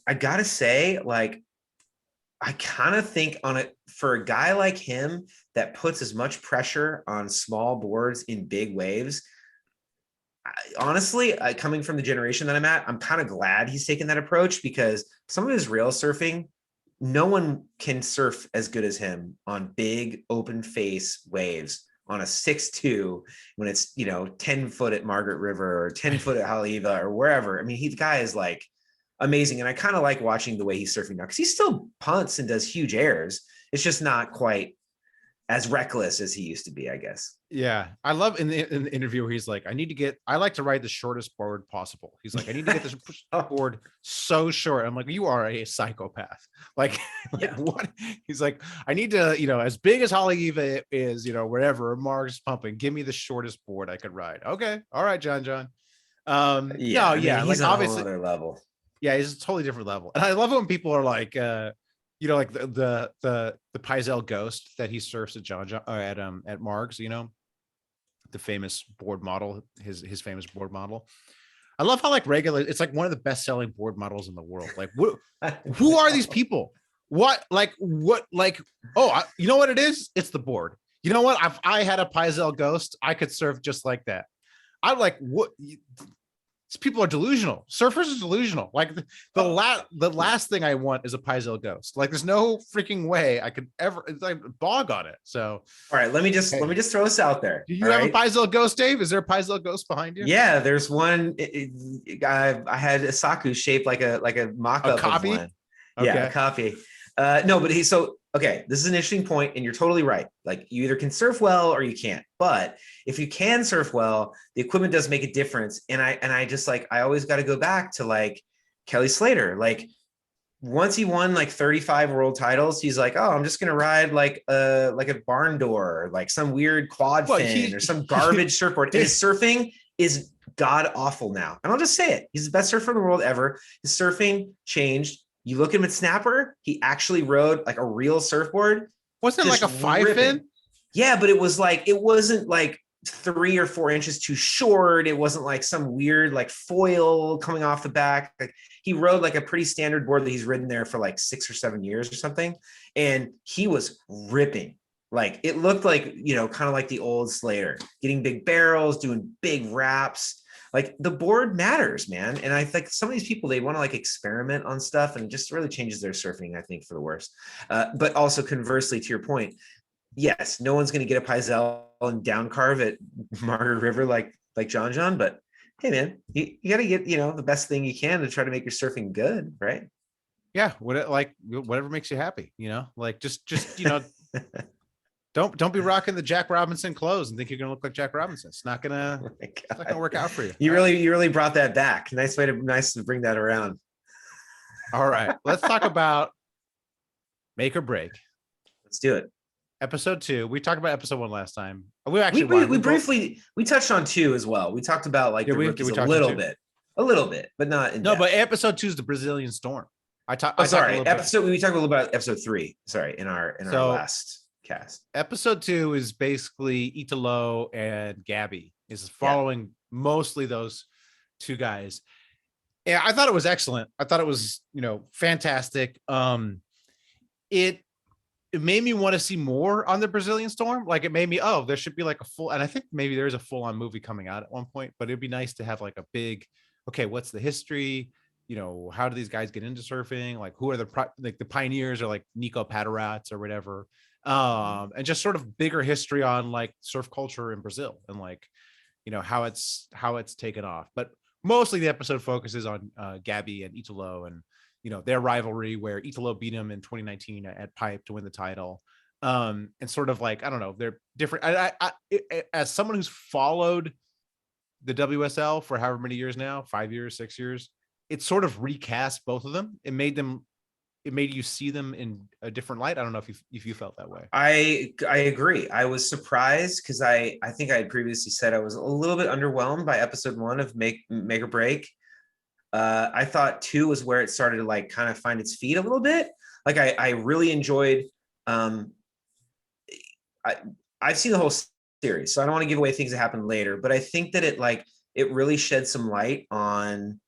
I gotta say, like, I kind of think on it for a guy like him that puts as much pressure on small boards in big waves. Honestly, coming from the generation that I'm at, I'm kind of glad he's taken that approach because some of his rail surfing, no one can surf as good as him on big open face waves on a 6'2" when it's, 10 foot at Margaret River or 10 foot at Haleiwa or wherever. I mean, the guy is like amazing. And I kind of like watching the way he's surfing now because he still punts and does huge airs. It's just not quite as reckless as he used to be, I guess. Yeah. I love in the interview where he's like, I like to ride the shortest board possible. He's like, I need to get this board so short. I'm like, you are a psychopath. Like what? He's like, I need to, as big as Haleiwa is, wherever Margs pumping, give me the shortest board I could ride. Okay. All right, John. He's like on obviously another level. Yeah, he's a totally different level. And I love it when people are like, you know, like the Paizel Ghost that he surfs at at Margs, you know, the famous board model, his famous board model. I love how like regular, it's like one of the best selling board models in the world. Like, who are these people? You know what it is? It's the board. You know what? If I had a Paizel Ghost, I could surf just like that. I'm like, what? These people are delusional. Surfers are delusional. Like the last thing I want is a Paizel Ghost. Like there's no freaking way I could ever like bog on it. So all right, let me just throw this out there. do you have a Paizel Ghost, Dave? Is there a Paizel Ghost behind you? Yeah, there's one. I had a Saku shaped like a mock-up of one. Okay. Yeah, a copy. No, but okay, this is an interesting point, and you're totally right. Like you either can surf well or you can't. But if you can surf well, the equipment does make a difference. And I just like I always got to go back to like Kelly Slater. Like once he won like 35 world titles, he's like, oh, I'm just gonna ride like a barn door, like some weird quad fin or some garbage surfboard. And his surfing is god awful now. And I'll just say it. He's the best surfer in the world ever. His surfing changed. You look at him at Snapper, he actually rode like a real surfboard. Wasn't it like a 5-fin? Yeah, but it wasn't like 3 or 4 inches too short. It wasn't like some weird like foil coming off the back. Like he rode like a pretty standard board that he's ridden there for like 6 or 7 years or something. And he was ripping. Like it looked like, you know, kind of like the old Slater, getting big barrels, doing big wraps. Like the board matters, man. And I think some of these people, they want to like experiment on stuff and it just really changes their surfing, I think, for the worse. But also conversely, to your point, yes, no one's going to get a Paizel and down carve at Margaret River like John, but hey, man, you got to get, you know, the best thing you can to try to make your surfing good, right? Yeah, whatever makes you happy, you know, like just you know, don't be rocking the Jack Robinson clothes and think you're gonna look like Jack Robinson. It's not gonna work out for you. You really brought that back. Nice to bring that around. All right, let's talk about make or break. Let's do it. Episode 2. We talked about episode 1 last time. We briefly touched on 2 as well. We talked about like the rookies a little bit, but not in depth. But episode 2 is the Brazilian Storm. We talked a little about episode 3. Sorry, in our last cast. Episode 2 is basically Italo and Gabby is following mostly those two guys. Yeah, I thought it was excellent. I thought it was, you know, fantastic. It made me want to see more on the Brazilian Storm. Like it made me, there should be like a full, and I think maybe there's a full on movie coming out at one point, but it'd be nice to have like a big, okay, what's the history? You know, how do these guys get into surfing? Like who are the pioneers or like Nico Patarats or whatever. And just sort of bigger history on like surf culture in Brazil and like, you know, how it's taken off. But mostly the episode focuses on Gabby and Italo and, you know, their rivalry where Italo beat him in 2019 at Pipe to win the title. And sort of like, I don't know, they're different. As someone who's followed the WSL for however many years now, 5 years, 6 years, it sort of recast both of them. It made you see them in a different light. I don't know if you felt that way. I agree. I was surprised because I think I had previously said I was a little bit underwhelmed by episode 1 of Make or Break. I thought 2 was where it started to like kind of find its feet a little bit. Like I really enjoyed. I've seen the whole series, so I don't want to give away things that happen later. But I think that it really shed some light on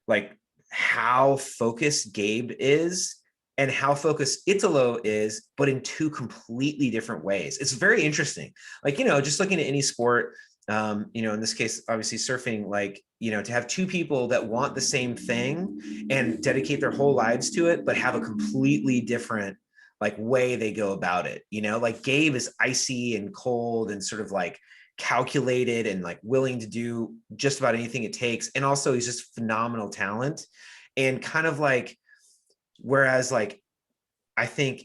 like how focused Gabe is and how focused Italo is, but in 2 completely different ways. It's very interesting. Like, you know, just looking at any sport, you know, in this case, obviously surfing, like, you know, to have 2 people that want the same thing and dedicate their whole lives to it, but have a completely different like way they go about it. You know, like Gabe is icy and cold and sort of like calculated and like willing to do just about anything it takes. And also he's just phenomenal talent and kind of like, whereas like, I think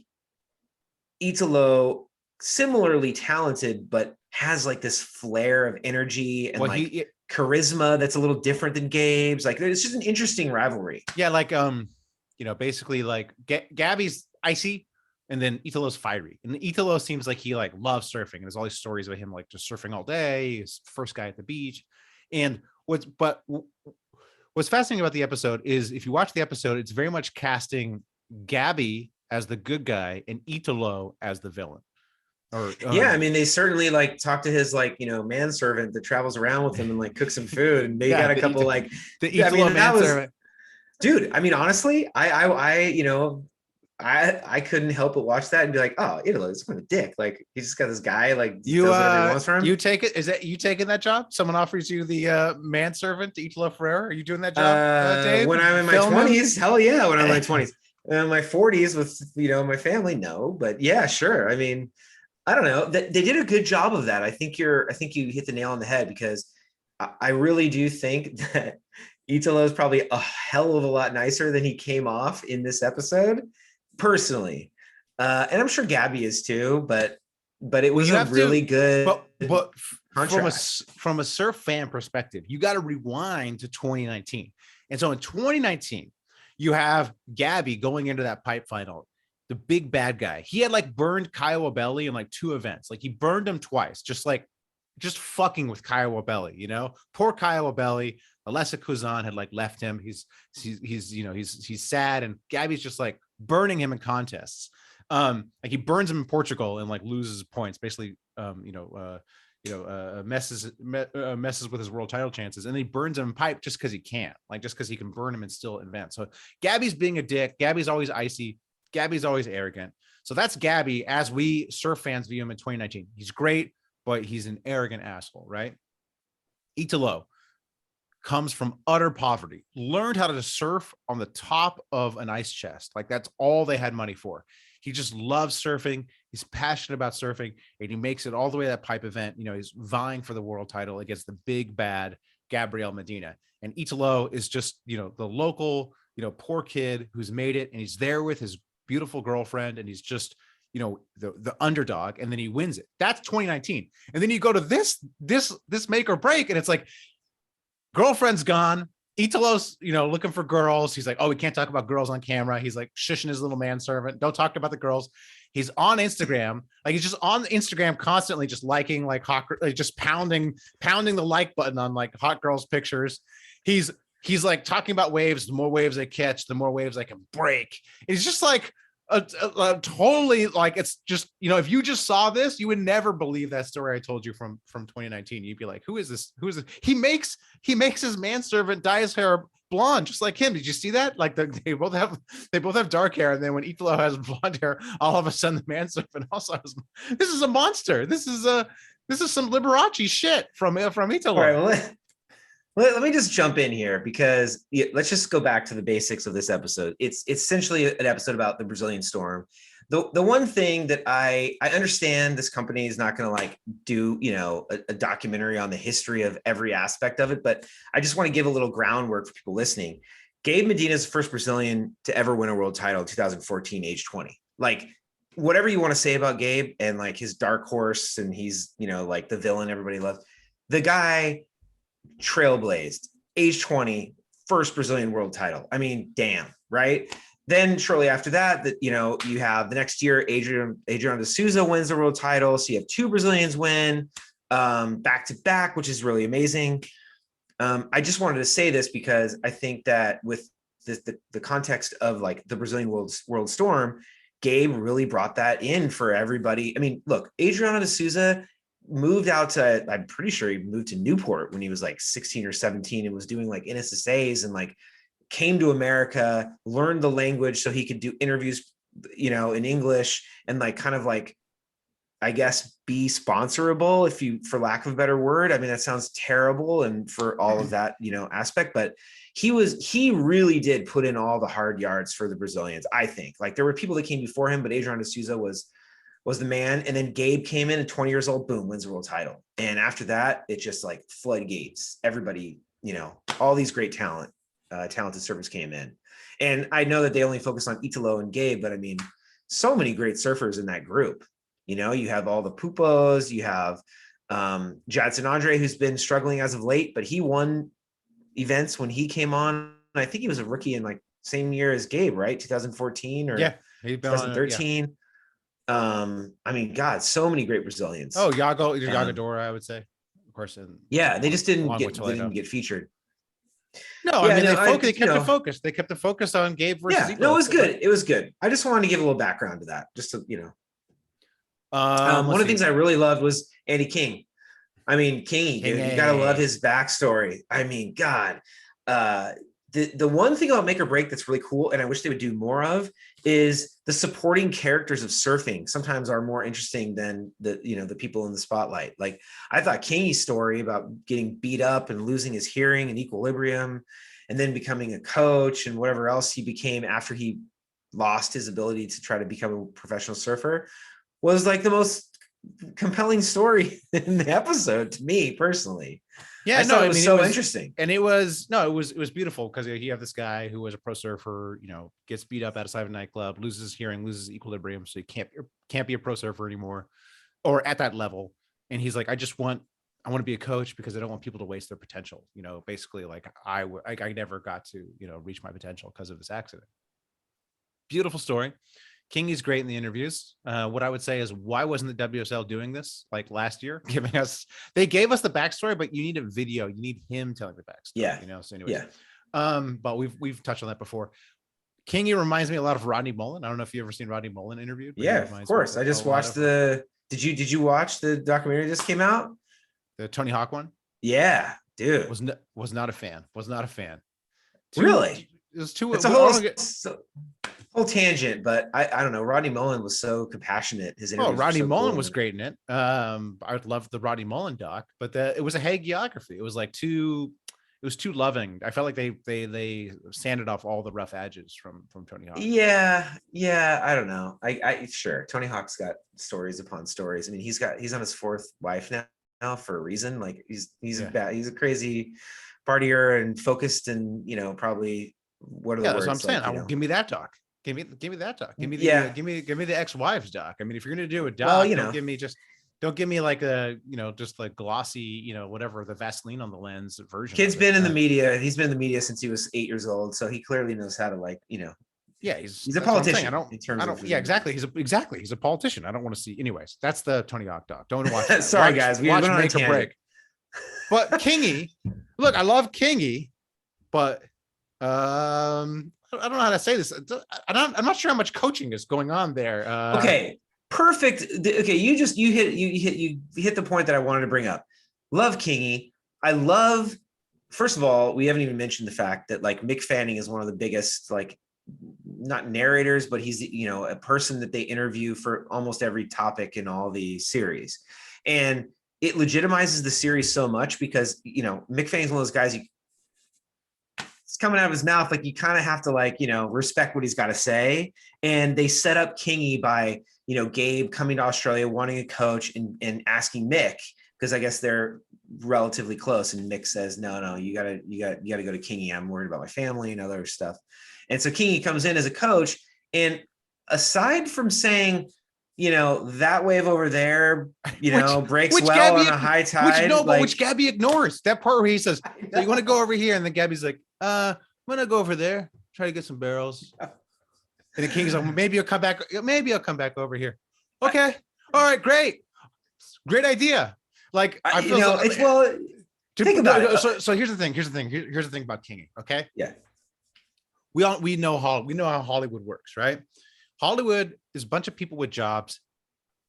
Italo similarly talented, but has like this flare of energy and charisma that's a little different than Gabe's. Like it's just an interesting rivalry. Yeah. Like, you know, basically like Gabby's icy and then Italo's fiery. And Italo seems like he like loves surfing. And there's all these stories about him like just surfing all day. He's the first guy at the beach. And what's fascinating about the episode is if you watch the episode, it's very much casting Gabby as the good guy and Italo as the villain. Or Yeah, I mean, they certainly like talk to his like, manservant that travels around with him and like cooks some food, and they yeah, got a couple like, the I mean, Italo that was, manservant. dude. I mean, honestly, I couldn't help but watch that and be like, oh, Italo's kind of a dick. Like he just got this guy like You does whatever he wants from him. you take it? Is that you taking that job? Someone offers you the manservant, Italo Ferreira. Are you doing that job, Dave? When I'm in my Film him? 20s, hell yeah. When I'm in my 20s, in my 40s with my family, no, but yeah, sure. I mean, I don't know. They did a good job of that. I think you hit the nail on the head, because I really do think that Italo is probably a hell of a lot nicer than he came off in this episode, personally. And I'm sure Gabby is too, but it was a really good but contrast. from a surf fan perspective, you got to rewind to 2019. And so in 2019, you have Gabby going into that pipe final, the big bad guy. He had like burned Kyle Belly in like 2 events. Like he burned him twice, just fucking with Kyle Belly, poor Kyle Belly. Alessa Kuzan had like left him. He's sad. And Gabby's just like burning him in contests. Like he burns him in Portugal and like loses points, basically, messes with his world title chances, and then he burns him in pipe just because he can, like just because he can burn him and still advance. So Gabby's being a dick. Gabby's always icy. Gabby's always arrogant. So that's Gabby as we surf fans view him in 2019. He's great, but he's an arrogant asshole, right? Italo comes from utter poverty, learned how to surf on the top of an ice chest. Like that's all they had money for. He just loves surfing. He's passionate about surfing, and he makes it all the way to that pipe event. He's vying for the world title against the big bad Gabriel Medina. And Italo is just, the local, poor kid who's made it, and he's there with his beautiful girlfriend, and he's just, the underdog, and then he wins it. That's 2019. And then you go to this make or break, and it's like, girlfriend's gone. Italo's, looking for girls. He's like, oh, we can't talk about girls on camera. He's like shushing his little manservant. Don't talk about the girls. He's on Instagram. Like he's just on Instagram constantly, just liking like hot, like just pounding the like button on like hot girls pictures. He's like talking about waves. The more waves I catch, the more waves I can break. It's just like a totally like, it's just, if you just saw this, you would never believe that story I told you from 2019. You'd be like, who is this? He makes his manservant dye his hair blonde, just like him. Did you see that? Like they both have dark hair, and then when Italo has blonde hair, all of a sudden the manservant also has. This is a monster. This is some Liberace shit from Italo. All right, well, let me just jump in here, because let's just go back to the basics of this episode. It's essentially an episode about the Brazilian Storm. The one thing that I understand, this company is not going to like do, a documentary on the history of every aspect of it, but I just want to give a little groundwork for people listening. Gabe Medina's the first Brazilian to ever win a world title in 2014, age 20. Like, whatever you want to say about Gabe and like his dark horse, and he's, like the villain everybody loves, the guy trailblazed, age 20, first Brazilian world title. I mean, damn, right? Then shortly after that, you have the next year, Adrian de Souza wins the world title. So you have 2 Brazilians win back to back, which is really amazing. I just wanted to say this because I think that with the context of like the Brazilian world storm, Gabe really brought that in for everybody. I mean, look, Adriano de Souza moved out to, I'm pretty sure he moved to Newport when he was like 16 or 17 and was doing like NSSAs, and like came to America, learned the language so he could do interviews, in English, and like kind of like, I guess, be sponsorable, if you, for lack of a better word. I mean, that sounds terrible, and for all of that, aspect, but he really did put in all the hard yards for the Brazilians. I think like there were people that came before him, but Adriano de Souza was the man. And then Gabe came in at 20 years old, boom, wins the world title. And after that, it just like floodgates. Everybody, all these great talented surfers came in. And I know that they only focus on Italo and Gabe, but I mean, so many great surfers in that group. You have all the Pupos, you have Jadson Andre, who's been struggling as of late, but he won events when he came on. I think he was a rookie in like same year as Gabe, right? 2014 or 2013. I mean, God, so many great Brazilians. Oh, Yagadora, I would say, of course. Yeah, they just didn't get featured. No, I Yeah, mean no, they kept the focus. They kept the focus on Gabe versus yeah, Ego. no, it was good. It was good. I just wanted to give a little background to that, just to, one Let's of the things see. I really loved was Andy King. I mean, Kingy, dude, you gotta love his backstory. I mean, God, uh, the one thing about Make or Break that's really cool, and I wish they would do more of, is the supporting characters of surfing. Sometimes are more interesting than the people in the spotlight. Like I thought Kingy's story about getting beat up and losing his hearing and equilibrium, and then becoming a coach and whatever else he became after he lost his ability to try to become a professional surfer was like the most compelling story in the episode to me personally. Yeah, I no, thought I it was mean so interesting. and it was beautiful because you have this guy who was a pro surfer, gets beat up outside of a nightclub, loses his hearing, loses equilibrium, so he can't be a pro surfer anymore, or at that level. And he's like, I want to be a coach because I don't want people to waste their potential. Basically, like I never got to reach my potential because of this accident. Beautiful story. Kingy's great in the interviews. What I would say is, why wasn't the WSL doing this like last year? They gave us the backstory, but you need a video. You need him telling the backstory. Yeah. So anyways, but we've touched on that before. Kingy reminds me a lot of Rodney Mullen. I don't know if you ever seen Rodney Mullen interviewed. Yeah, of course. I just watched Did you watch the documentary that just came out? The Tony Hawk one? Yeah, dude. Was not a fan. Was not a fan. Really? It was too. It's a whole tangent, but I don't know. Rodney Mullen was so compassionate. His interviews Rodney Mullen cool. was great in it. I would love the Rodney Mullen doc, but it was a hagiography. It was like too loving. I felt like they sanded off all the rough edges from Tony Hawk. Yeah. I don't know. I sure Tony Hawk's got stories upon stories. I mean, he's on his fourth wife now for a reason. Like he's bad. He's a crazy partier and focused, and probably what are the words? That's what I'm saying. Give me that doc. Give me that doc. Give me the ex-wives doc. I mean, if you're gonna do a doc, don't give me like a just like glossy whatever, the Vaseline on the lens version. Kid's been in the media. He's been in the media since he was 8 years old, so he clearly knows how to Yeah, he's a politician. Exactly. He's a politician. I don't want to see. Anyways, that's the Tony Hawk doc. Don't watch that. Sorry, guys. We watch Make or Break. But Kingy, look, I love Kingy, but I don't know how to say this. I'm not sure how much coaching is going on there. Okay, perfect. Okay, you hit the point that I wanted to bring up. Love Kingy. I love. First of all, we haven't even mentioned the fact that like Mick Fanning is one of the biggest not narrators, but he's a person that they interview for almost every topic in all the series, and it legitimizes the series so much because Mick Fanning's one of those guys it's coming out of his mouth, like you kind of have to respect what he's got to say. And they set up Kingy by Gabe coming to Australia wanting a coach and asking Mick, because I guess they're relatively close, and Mick says no, you gotta go to Kingy. I'm worried about my family and other stuff. And so Kingy comes in as a coach, and aside from saying that wave over there, breaks well Gabby, on a high tide. Which Gabby ignores. That part where he says, so you want to go over here? And then Gabby's like, I'm going to go over there, try to get some barrels. And the King's like, maybe I'll come back. Maybe I'll come back over here. Okay. All right. Great. Great idea. Like, think about it. So here's the thing. Here's the thing about Kingy. Okay. Yeah. We know how Hollywood works, right? Hollywood is a bunch of people with jobs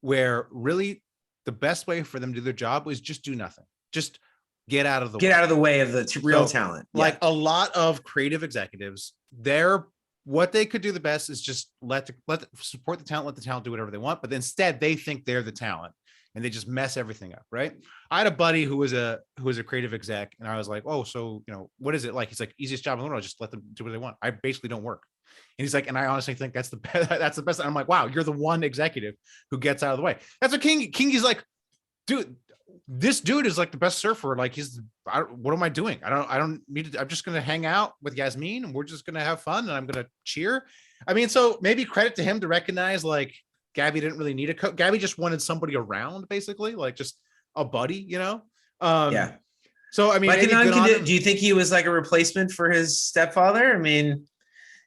where really the best way for them to do their job is just do nothing. Just get out of the way of the real talent. Like a lot of creative executives, what they could do the best is just let support the talent, let the talent do whatever they want. But instead they think they're the talent and they just mess everything up. Right. I had a buddy who was a creative exec, and I was like, oh, so, what is it like? He's like, easiest job in the world. Just let them do what they want. I basically don't work. And he's like, and I honestly think that's the best. And I'm like, wow, you're the one executive who gets out of the way. That's what Kingy's like, dude, this dude is like the best surfer. Like what am I doing? I don't need to, I'm just going to hang out with Yasmin and we're just going to have fun and I'm going to cheer. I mean, so maybe credit to him to recognize like Gabby didn't really need a coach. Gabby just wanted somebody around, basically, like just a buddy, Yeah. So, I mean, do you think he was like a replacement for his stepfather? I mean,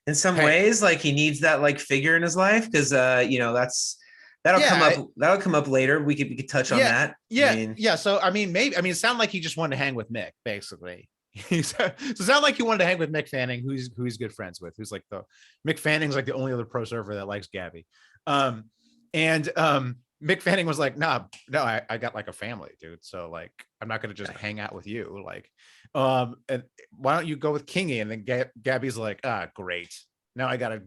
in some ways, like he needs that like figure in his life, because that'll come up later. We could touch on that. Yeah. So I mean, it sounded like he just wanted to hang with Mick, basically. So it sounded like he wanted to hang with Mick Fanning, who he's good friends with, who's like Mick Fanning's like the only other pro surfer that likes Gabby. And Mick Fanning was like, no, I got like a family, dude. So like, I'm not going to just hang out with you. Like, and why don't you go with Kingy? And then Gabby's like, great. Now I gotta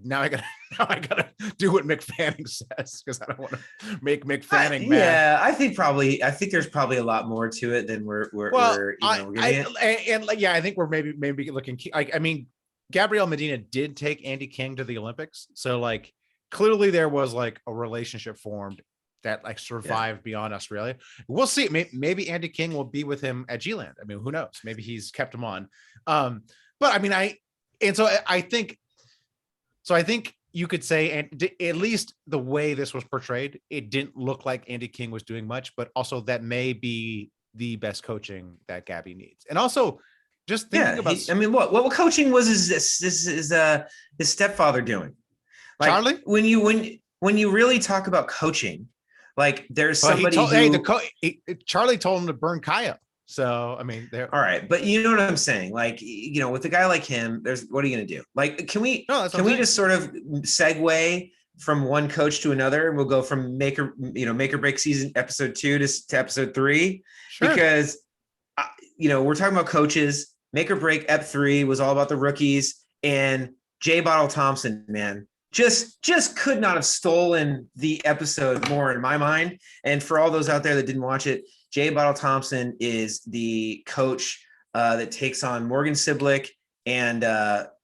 do what Mick Fanning says because I don't want to make Mick Fanning mad. Yeah, I think there's probably a lot more to it than we're getting it. I think we're maybe looking. I mean, Gabrielle Medina did take Andy King to the Olympics, so like clearly there was like a relationship formed that like survived beyond Australia. We'll see. Maybe Andy King will be with him at G-Land. I mean, who knows? Maybe he's kept him on. But I mean, I think you could say, and at least the way this was portrayed, it didn't look like Andy King was doing much, but also that may be the best coaching that Gabby needs. And also just thinking about, what coaching was his stepfather doing? Like, Charlie? When you really talk about coaching, like there's somebody Charlie told him to burn Kaya. So, I mean, all right, but you know what I'm saying? Like, with a guy like him, what are you going to do? Like, can we just sort of segue from one coach to another? And we'll go from make or break season episode 2 to episode 3, sure. Because, we're talking about coaches. Make or break Ep 3 was all about the rookies, and J Bottle Thompson, man, just could not have stolen the episode more in my mind. And for all those out there that didn't watch it, J Bottle Thompson is the coach that takes on Morgan Siblick and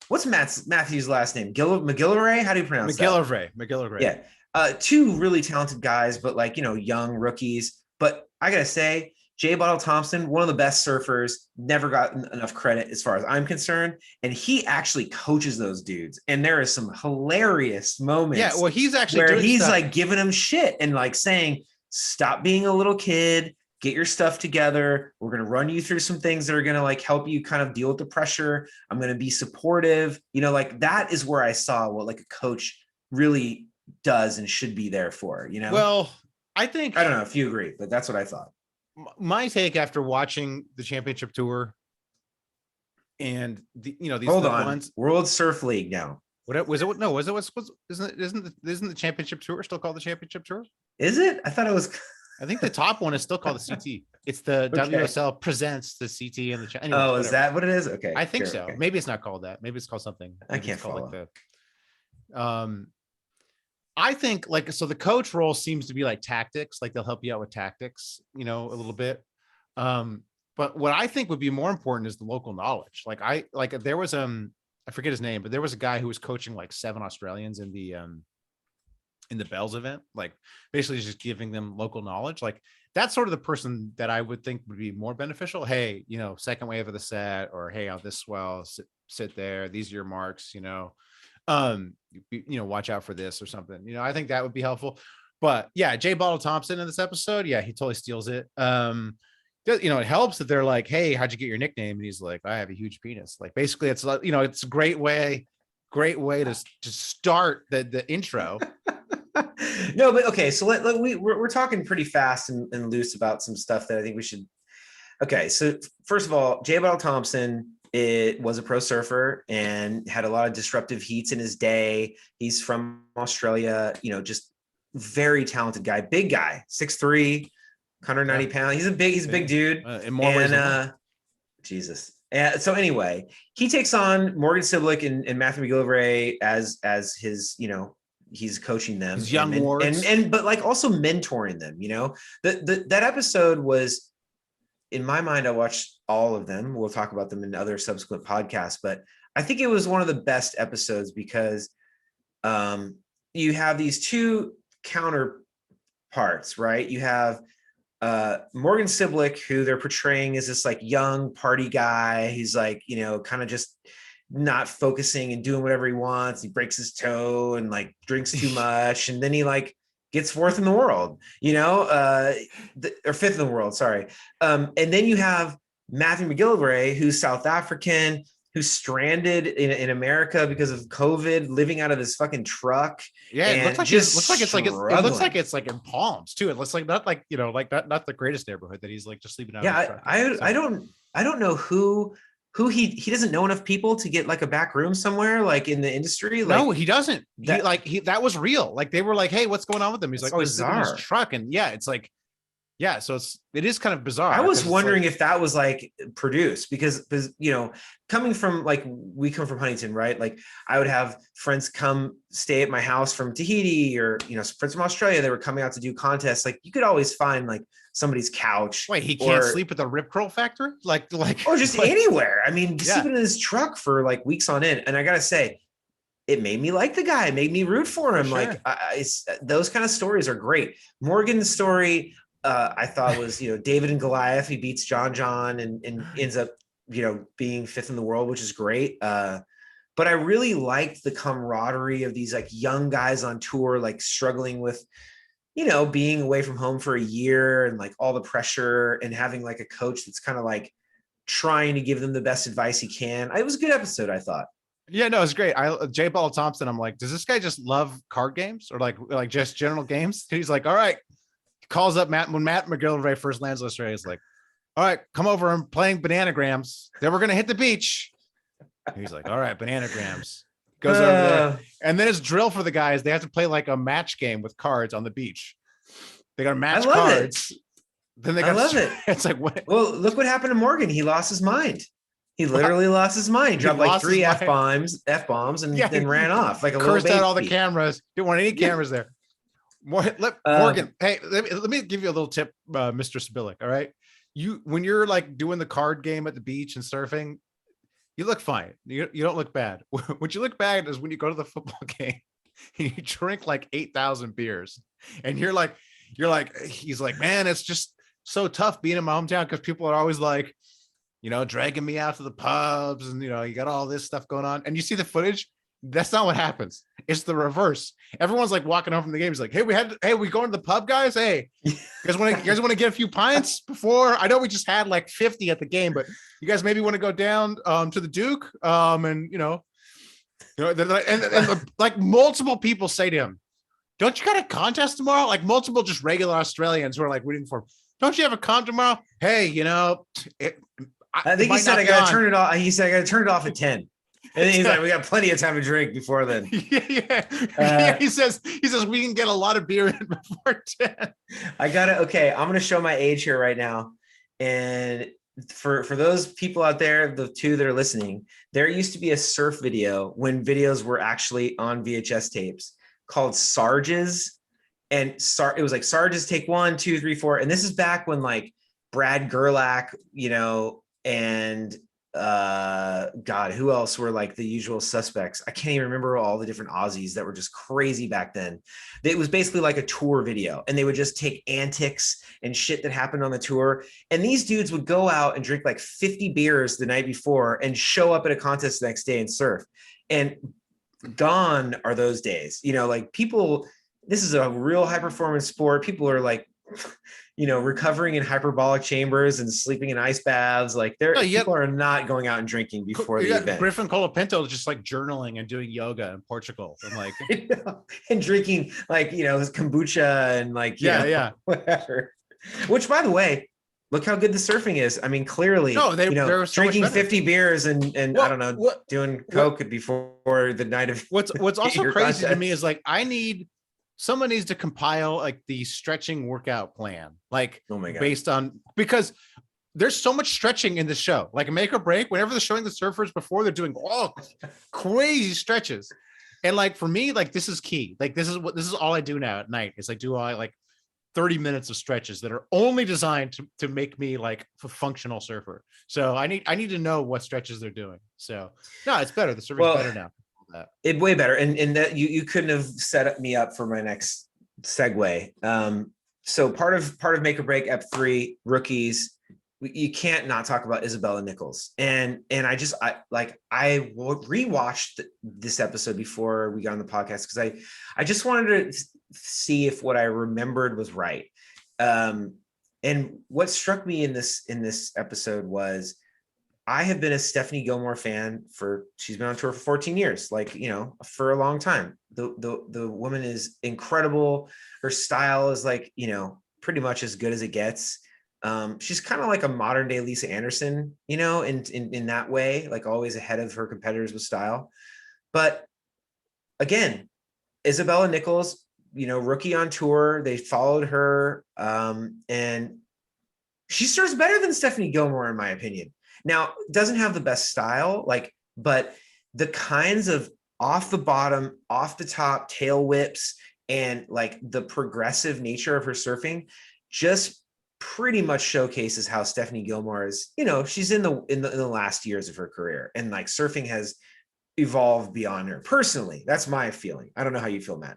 what's Matthew's last name? McGillivray? How do you pronounce that? McGillivray. Yeah. 2 really talented guys, but like, young rookies. But I got to say, J Bottle Thompson, one of the best surfers, never got enough credit as far as I'm concerned. And he actually coaches those dudes. And there are some hilarious moments. Yeah, well, he's actually where he's like giving them shit and like saying, stop being a little kid. Get your stuff together. We're going to run you through some things that are going to like help you kind of deal with the pressure. I'm going to be supportive. Like that is where I saw what like a coach really does and should be there for, Well, I don't know if you agree, but that's what I thought. My take after watching the championship tour and these hold on ones, World Surf League now. What was it? No, was it what's isn't the championship tour still called the championship tour? Is it? I thought it was. I think the top one is still called the CT. It's the WSL presents the CT and the. Anyways, is that what it is? Okay, I think so. Okay. Maybe it's not called that. Maybe it's called something. I can't follow. Like I think so the coach role seems to be like tactics, like they'll help you out with tactics, a little bit. But what I think would be more important is the local knowledge. There was I forget his name, but there was a guy who was coaching like 7 Australians in the Bells event, like basically just giving them local knowledge. Like that's sort of the person that I would think would be more beneficial. Hey, second wave of the set, or hey, on this swell, sit there. These are your marks, watch out for this or something. I think that would be helpful. But yeah, J Bottle Thompson in this episode, yeah, he totally steals it. It helps that they're like, hey, how'd you get your nickname? And he's like, I have a huge penis. Like basically it's like, it's a great way to start the intro. No, but okay, so we're talking pretty fast and loose about some stuff that I think we should. Okay, so first of all, J Bottle Thompson, it was a pro surfer and had a lot of disruptive heats in his day. He's from Australia, just very talented guy, big guy, 6'3", 190 pounds. He's a big dude. Jesus. So anyway, he takes on Morgan Siblick and Matthew McGillivray as his, he's coaching them. His young wards. But like also mentoring them, that episode was, in my mind, I watched all of them. We'll talk about them in other subsequent podcasts, but I think it was one of the best episodes because you have these 2 counterparts, right? You have Morgan Siblick, who they're portraying as this like young party guy. He's like, kind of just not focusing and doing whatever he wants. He breaks his toe and like drinks too much. And then he like gets 4th in the world, or 5th in the world. Sorry. And then you have Matthew McGillivray, who's South African, who's stranded in America because of COVID, living out of his fucking truck. Yeah, it looks like it's like in Palms too. It looks like not the greatest neighborhood that he's like just sleeping out. Yeah, I don't know who who he doesn't know enough people to get like a back room somewhere, like in the industry. Like, no, he doesn't. that, That was real. Like they were like, hey, what's going on with him? He's it's like, oh, he's sitting in his bizarre. truck. And yeah, it's like, yeah. So it is kind of I bizarre was because it's wondering like, if that was like produced because you know, coming from like, we come from Huntington, right? Like I would have friends come stay at my house from Tahiti, or you know, friends from Australia. They were coming out to do contests. Like you could always find like somebody's couch. wait, he can't or sleep at the Rip Curl factory? or just like, anywhere. I mean, yeah, sleeping in his truck for like weeks on end. And I gotta say, it made me like the guy. It made me root for him. for Like sure. those kind of stories are great. Morgan's story, I thought was, you know, David and Goliath. He beats John and ends up, you know, being fifth in the world, which is great. But I really liked the camaraderie of these like young guys on tour, like struggling with, you know, being away from home for a year and like all the pressure, and having like a coach that's kind of like trying to give them the best advice he can. It was a good episode, I thought. Yeah, no, it's great. J. Ball Thompson. I'm like, does this guy just love card games or like just general games? He's like, all right. Calls up Matt when Matt McGillivray first lands in Australia. He's like, all right, come over. I'm playing bananagrams. Then we're gonna hit the beach. He's like, all right, bananagrams. Goes over there, and then it's drill for the guys. They have to play like a match game with cards on the beach. They got to match cards. Then they got. I love it. It's like, what? Well, look what happened to Morgan. He lost his mind. He literally lost his mind. He dropped like 3 F bombs, and then ran off like a cursed little out all the cameras. Didn't want any cameras there. Morgan, hey, let me give you a little tip, Mr. Sbilic. All right, when you're like doing the card game at the beach and surfing, you look fine. You don't look bad. What you look bad is when you go to the football game and you drink like 8,000 beers, and he's like, man, it's just so tough being in my hometown because people are always like, you know, dragging me out to the pubs, and you know, you got all this stuff going on, and you see the footage. That's not what happens. It's the reverse. Everyone's like walking home from the game. He's like, hey, we going to the pub, guys? Hey, you guys want to get a few pints before? I know we just had like 50 at the game, but you guys maybe want to go down to the Duke. And like multiple people say to him, don't you got a contest tomorrow? Like multiple just regular Australians who are like waiting for him. Don't you have a con tomorrow? Hey, you know, I think he said I got to turn it off. He said I got to turn it off at 10. And then he's like, we got plenty of time to drink before then. Yeah. He says we can get a lot of beer in before 10. Okay, I'm gonna show my age here right now. And for those people out there, the two that are listening, there used to be a surf video when videos were actually on VHS tapes called Sarges. And it was like Sarges take 1, 2, 3, 4. And this is back when like Brad Gerlach, you know, and God, who else were like the usual suspects? I can't even remember all the different Aussies that were just crazy back then. It was basically like a tour video, and they would just take antics and shit that happened on the tour. And these dudes would go out and drink like 50 beers the night before and show up at a contest the next day and surf. And gone are those days, you know, like people, this is a real high performance sport. People are like, you know, recovering in hyperbolic chambers and sleeping in ice baths. Like people are not going out and drinking before the event. Griffin Colapinto is just like journaling and doing yoga in Portugal. And like, and drinking like, you know, kombucha and like, yeah, whatever. Which, by the way, look how good the surfing is. I mean, clearly, they're so drinking 50 beers and I don't know, doing coke before the night of. What's also crazy to me is like, someone needs to compile like the stretching workout plan, like based on, because there's so much stretching in the show, like Make or Break, whenever they're showing the surfers before, they're doing all crazy stretches. And like, for me, like, this is key. Like, this is all I do now at night is I do all like 30 minutes of stretches that are only designed to make me like a functional surfer. So I need to know what stretches they're doing. So no, it's better. The surfing's better now. It way better, and that you couldn't have set me up for my next segue. So part of Make or Break Ep 3 rookies, you can't not talk about Isabella Nichols, and I rewatched this episode before we got on the podcast because I just wanted to see if what I remembered was right. And what struck me in this episode was, I have been a Stephanie Gilmore fan she's been on tour for 14 years, like, you know, for a long time. The woman is incredible. Her style is like, you know, pretty much as good as it gets. She's kind of like a modern day Lisa Anderson, you know, in that way, like always ahead of her competitors with style. But again, Isabella Nichols, you know, rookie on tour, they followed her, and she serves better than Stephanie Gilmore, in my opinion. Now, doesn't have the best style, like, but the kinds of off the bottom, off the top tail whips and like the progressive nature of her surfing just pretty much showcases how Stephanie Gilmore is, you know, she's in the last years of her career, and like surfing has evolved beyond her. Personally, that's my feeling. I don't know how you feel, Matt.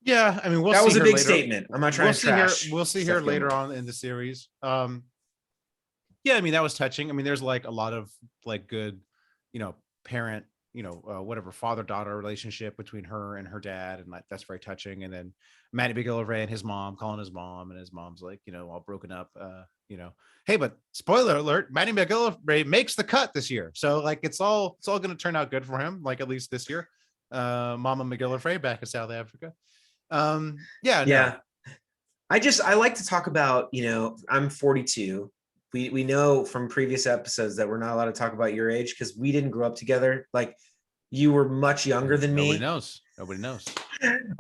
Yeah, I mean, that was a big statement. I'm not trying to trash. We'll see her later on in the series. Yeah, I mean, that was touching. I mean, there's like a lot of like good, you know, parent, you know, whatever father-daughter relationship between her and her dad, and like that's very touching. And then Matty McGillivray and his mom calling his mom, and his mom's like, you know, all broken up. You know, hey, but spoiler alert, Matty McGillivray makes the cut this year, so like it's all going to turn out good for him, like at least this year. Mama McGillivray back in South Africa. Yeah. No. I like to talk about, you know, I'm 42. We know from previous episodes that we're not allowed to talk about your age because we didn't grow up together. Like you were much younger than me. Nobody knows.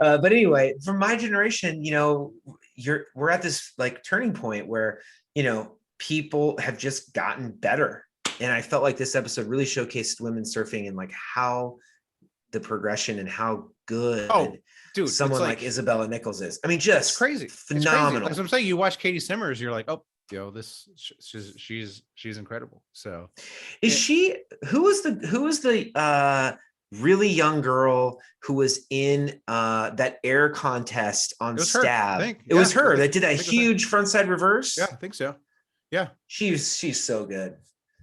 But anyway, from my generation, you know, we're at this like turning point where, you know, people have just gotten better. And I felt like this episode really showcased women surfing and like how the progression and how good someone like Isabella Nichols is. I mean, just crazy, phenomenal. As I'm saying, you watch Katie Simmers, you're like, oh, yo, she's incredible. So is she? Who was the really young girl who was in that air contest on Stab? It was her that did that huge frontside reverse. Yeah, I think so. Yeah, she's so good.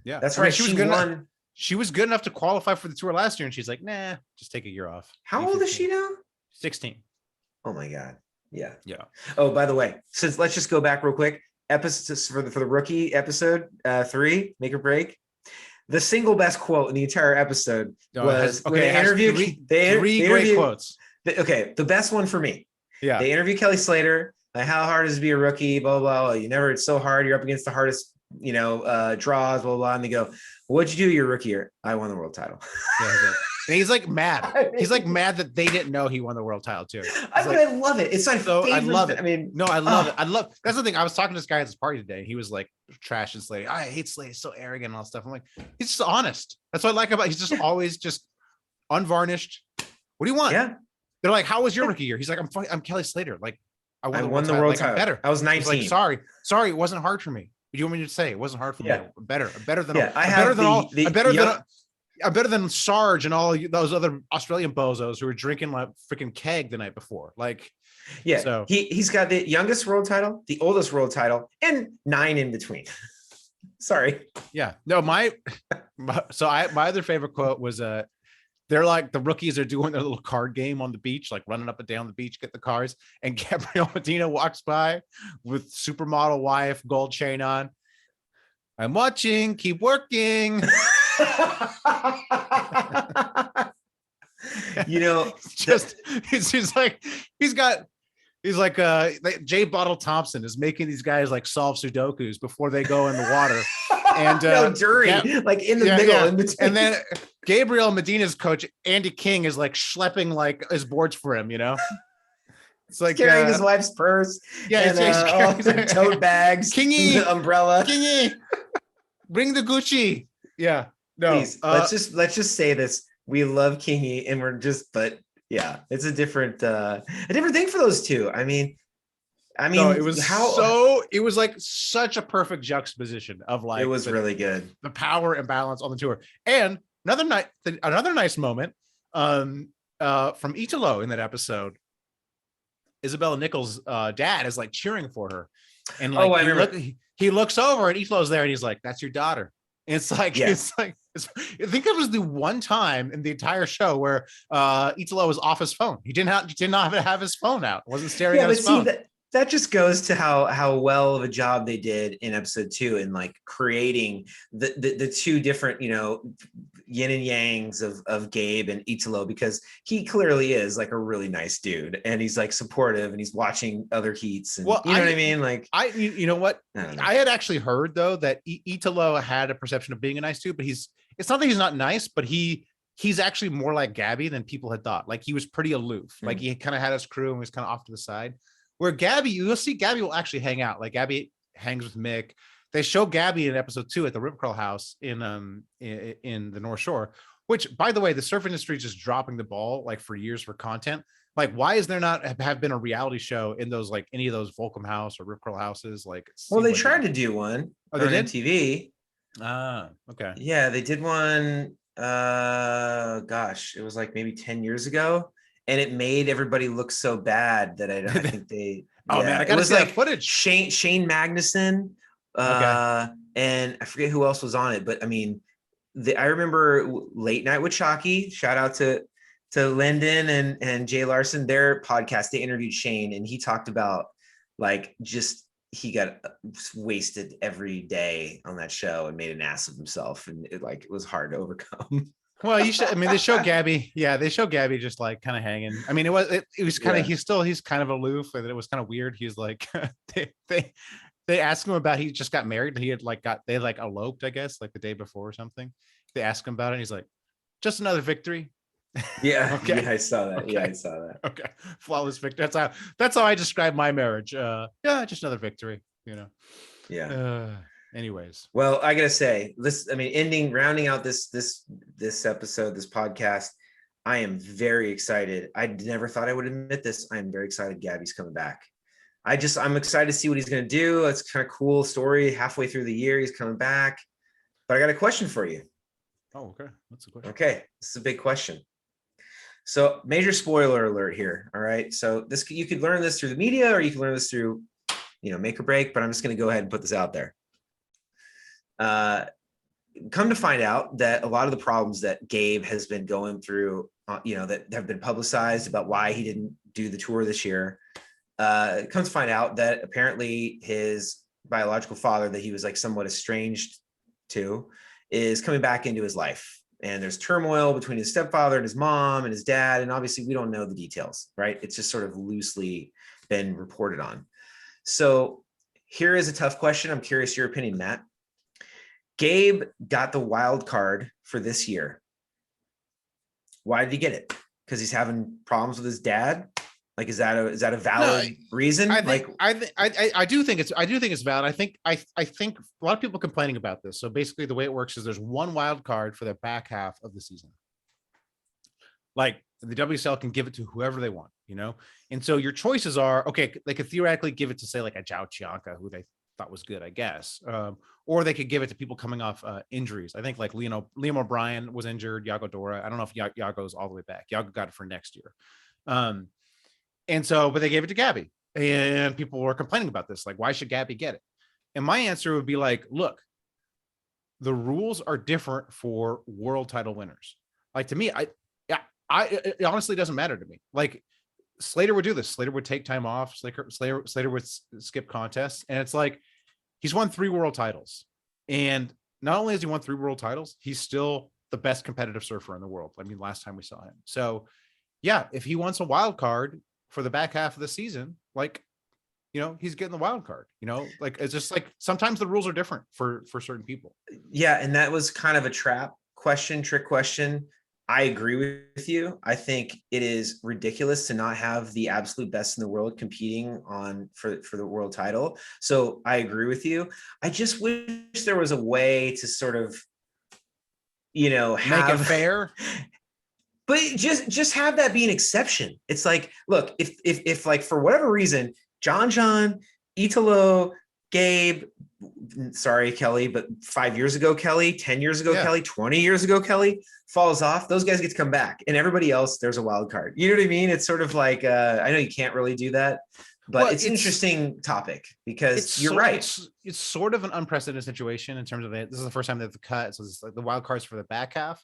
Yeah, that's right. She won. She was good enough to qualify for the tour last year, and she's like, nah, just take a year off. How old is she now? 16. Oh my God. Yeah. Yeah. Oh, by the way, since let's just go back real quick. Episodes for the rookie episode 3, Make or Break. The single best quote in the entire episode was they interviewed three great quotes. The best one for me. Yeah. They interviewed Kelly Slater. Like, how hard is it to be a rookie? Blah, blah, blah. It's so hard. You're up against the hardest, you know, draws, blah, blah. And they go, what'd you do your rookie year? I won the world title. Yeah, and he's like mad. He's like mad that they didn't know he won the world title too. I love it. It's my favorite. I love it. I mean, no, I love it. That's the thing. I was talking to this guy at this party today. He was like trashing Slade. I hate Slade. He's so arrogant and all stuff. I'm like, he's just honest. That's what I like about. He's just always just unvarnished. What do you want? Yeah. They're like, how was your rookie year? He's like, I'm Kelly Slater. Like, I won the world title. Better. I was 19. Like, sorry, it wasn't hard for me. What do you want me to say? It wasn't hard for me. Better than I'm better than Sarge and all those other Australian bozos who were drinking like freaking keg the night before. Like, yeah, so he's got the youngest world title, the oldest world title, and 9 in between. Sorry. Yeah. No, my other favorite quote was they're like the rookies are doing their little card game on the beach, like running up and down the beach, get the cards, and Gabrielle Medina walks by with supermodel wife, gold chain on. I'm watching, keep working. You know, he's like Jay Bottle Thompson is making these guys like solve Sudokus before they go in the water. And like in the middle. In between. And then Gabriel Medina's coach, Andy King, is like schlepping like his boards for him, you know. It's like carrying his wife's purse. Yeah, and tote bags, Kingy, the umbrella. Kingy, bring the Gucci. Yeah. No, please, let's just say this. We love Kingy, and but yeah, it's a different thing for those two. I mean, no, it was it was like such a perfect juxtaposition of like, it was really good. The power and balance on the tour. And another nice moment from Italo in that episode. Isabella Nichols' dad is like cheering for her. And like, he looks over and Italo's there and he's like, that's your daughter. And it's like, I think it was the one time in the entire show where Italo was off his phone. He did not have his phone out. Wasn't staring at his phone. that just goes to how well of a job they did in episode 2 in like creating the two different, yin and yangs of Gabe and Italo, because he clearly is like a really nice dude and he's like supportive and he's watching other heats and Well, you know what I mean? Like you know what? I had actually heard though that Italo had a perception of being a nice dude, but it's not that he's not nice, but he's actually more like Gabby than people had thought. Like he was pretty aloof. Like he kind of had his crew and was kind of off to the side. Where Gabby, you'll see Gabby will actually hang out. Like Gabby hangs with Mick. They show Gabby in episode 2 at the Rip Curl house in the North Shore, which by the way, the surf industry is just dropping the ball like for years for content. Like, why is there not have been a reality show in those, like any of those Volcom House or Rip Curl houses? Like, well, they tried to do one on MTV. Okay. Yeah, they did one. Gosh, it was like maybe 10 years ago. And it made everybody look so bad that I think they. Oh man, I gotta see like footage. Shane Magnuson, and I forget who else was on it, but I mean, I remember Late Night with Shockey. Shout out to Lyndon and Jay Larson. Their podcast, they interviewed Shane, and he talked about like just he got wasted every day on that show and made an ass of himself, and it was hard to overcome. Well, you should. I mean, they show Gabby. Yeah, they show Gabby just like kind of hanging. I mean, it was kind of. He's kind of aloof, and it was kind of weird. He's like, they asked him about. He just got married, and he had they eloped, I guess, like the day before or something. They asked him about it, and he's like, just another victory. Yeah. Okay. Yeah, I saw that. Okay. Yeah, I saw that. Okay, flawless victory. That's how I describe my marriage. Yeah, just another victory. Yeah. Anyways, well, I gotta say rounding out this episode, this podcast, I am very excited. I never thought I would admit this. I am very excited Gabby's coming back. I'm excited to see what he's gonna do. It's kind of cool story. Halfway through the year, he's coming back. But I got a question for you. Oh, okay. What's the question? Okay, this is a big question. So, major spoiler alert here. All right. So this you could learn this through the media, or you can learn this through, Make or Break. But I'm just going to go ahead and put this out there. Come to find out that a lot of the problems that Gabe has been going through, that have been publicized about why he didn't do the tour this year, comes to find out that apparently his biological father, that he was like somewhat estranged to, is coming back into his life. And there's turmoil between his stepfather and his mom and his dad. And obviously we don't know the details, right? It's just sort of loosely been reported on. So here is a tough question. I'm curious your opinion, Matt. Gabe got the wild card for this year. Why did he get it? Because he's having problems with his dad? Like, is that a valid reason? I do think it's valid. I think a lot of people complaining about this. So basically the way it works is there's one wild card for the back half of the season. Like the WSL can give it to whoever they want, And so your choices are, okay, they could theoretically give it to say like a Zhao Chianca, who they thought was good, I guess. Or they could give it to people coming off injuries. I think like Liam O'Brien was injured, Yago Dora. I don't know if Yago's all the way back. Yago got it for next year. And so, but they gave it to Gabby, and people were complaining about this. Like, why should Gabby get it? And my answer would be like, look, the rules are different for world title winners. Like, to me, it honestly doesn't matter to me. Like, Slater would do this. Slater would take time off. Slater would skip contests. And it's like, he's won 3 world titles. And not only has he won 3 world titles, he's still the best competitive surfer in the world. I mean, last time we saw him. So yeah, if he wants a wild card for the back half of the season, like, he's getting the wild card, like, it's just like, sometimes the rules are different for certain people. Yeah. And that was kind of a trick question. I agree with you. I think it is ridiculous to not have the absolute best in the world competing for the world title. So I agree with you. I just wish there was a way to sort of, make it fair. But just have that be an exception. It's like, look, if like for whatever reason, John, Italo, Gabe, sorry, Kelly, but 5 years ago, Kelly, 10 years ago, Kelly, 20 years ago, Kelly falls off, those guys get to come back, and everybody else, there's a wild card. You know what I mean? It's sort of like, I know you can't really do that, but it's an interesting topic because you're right. It's sort of an unprecedented situation in terms of it. This is the first time they've cut. So it's like the wild cards for the back half.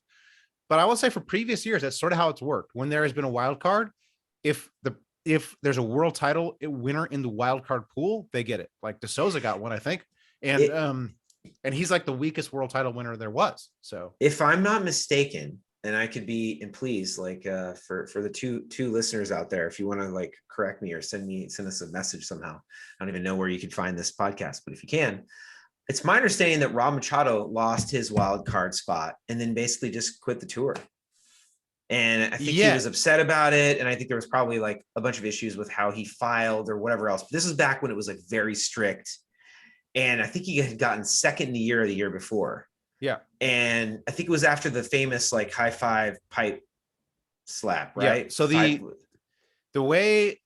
But I will say for previous years, that's sort of how it's worked. When there has been a wild card, if the if there's a world title winner in the wild card pool, they get it. Like De Souza got one, I think. And he's like the weakest world title winner there was. So if I'm not mistaken, and I could be, and please, like for the two listeners out there, if you want to like correct me or send us a message somehow. I don't even know where you could find this podcast, but if you can, it's my understanding that Rob Machado lost his wild card spot and then basically just quit the tour. And I think he was upset about it. And I think there was probably like a bunch of issues with how he filed or whatever else. But this is back when it was like very strict. And I think he had gotten second in the year before. Yeah. And I think it was after the famous like high five pipe slap, right? Yeah. So the way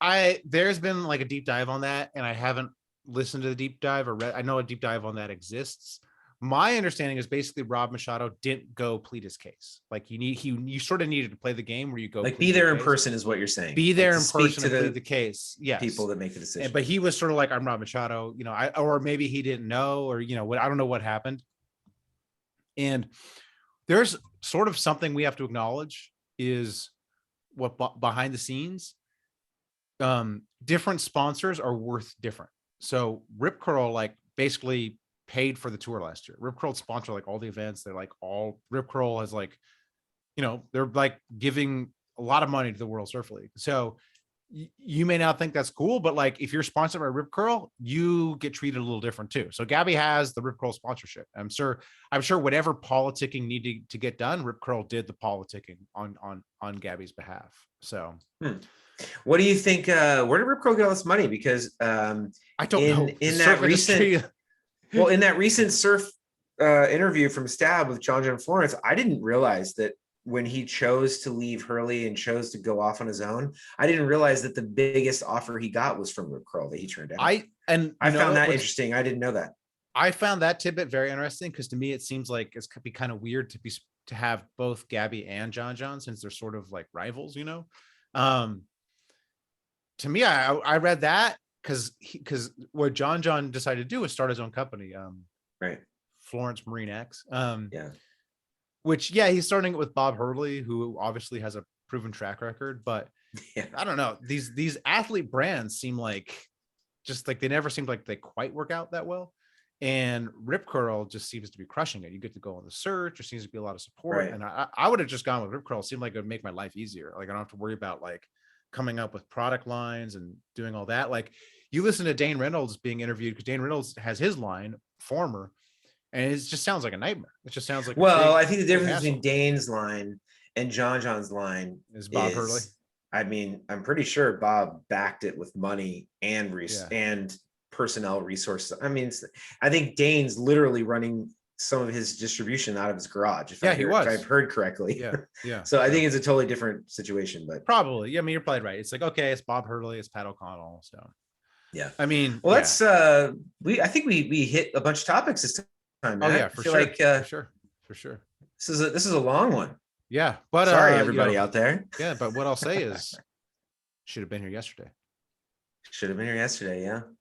there's been like a deep dive on that, and I haven't listened to the deep dive or read. I know a deep dive on that exists. My understanding is basically Rob Machado didn't go plead his case. Like you sort of needed to play the game where you go like be there in person is what you're saying. Be there in person and plead the case. Yes. People that make the decision. But he was sort of like, I'm Rob Machado, or maybe he didn't know, or what, I don't know what happened. And there's sort of something we have to acknowledge is what behind the scenes, different sponsors are worth different. So Rip Curl like basically paid for the tour last year. Rip Curl sponsor like all the events. They're like all Rip Curl has like, they're like giving a lot of money to the World Surf League. So you may not think that's cool, but like if you're sponsored by Rip Curl, you get treated a little different too. So Gabby has the Rip Curl sponsorship. I'm sure whatever politicking needed to get done, Rip Curl did the politicking on Gabby's behalf. So what do you think? Where did Rip Curl get all this money? Because I don't know. In that recent surf interview from Stab with John Florence, I didn't realize that when he chose to leave Hurley and chose to go off on his own, I didn't realize that the biggest offer he got was from Rip Curl that he turned down. I found that interesting. I didn't know that. I found that tidbit very interesting because to me it seems like it's could be kind of weird to have both Gabby and John since they're sort of like rivals, To me, I read that because what John decided to do was start his own company. Right. Florence Marine X. Yeah. Which, he's starting it with Bob Hurley, who obviously has a proven track record, but I don't know. These athlete brands seem like just like they never seemed like they quite work out that well. And Rip Curl just seems to be crushing it. You get to go on the search. There seems to be a lot of support. Right. And I would have just gone with Rip Curl. It seemed like it would make my life easier. Like I don't have to worry about like coming up with product lines and doing all that. Like you listen to Dane Reynolds being interviewed because Dane Reynolds has his line, Former. And it just sounds like a nightmare. It just sounds like I think the difference between Dane's line and John's line is Bob Hurley. I mean, I'm pretty sure Bob backed it with money and and personnel resources. I mean, I think Dane's literally running some of his distribution out of his garage. If I've heard correctly. Yeah. So I think it's a totally different situation, but probably. Yeah, I mean, you're probably right. It's like, okay, it's Bob Hurley, it's Pat O'Connell. So yeah. I mean, well, let's I think we hit a bunch of topics this time. Oh yeah, for sure. For sure. This is a long one. Yeah, but sorry everybody out there. Yeah, but what I'll say is should have been here yesterday. Yeah.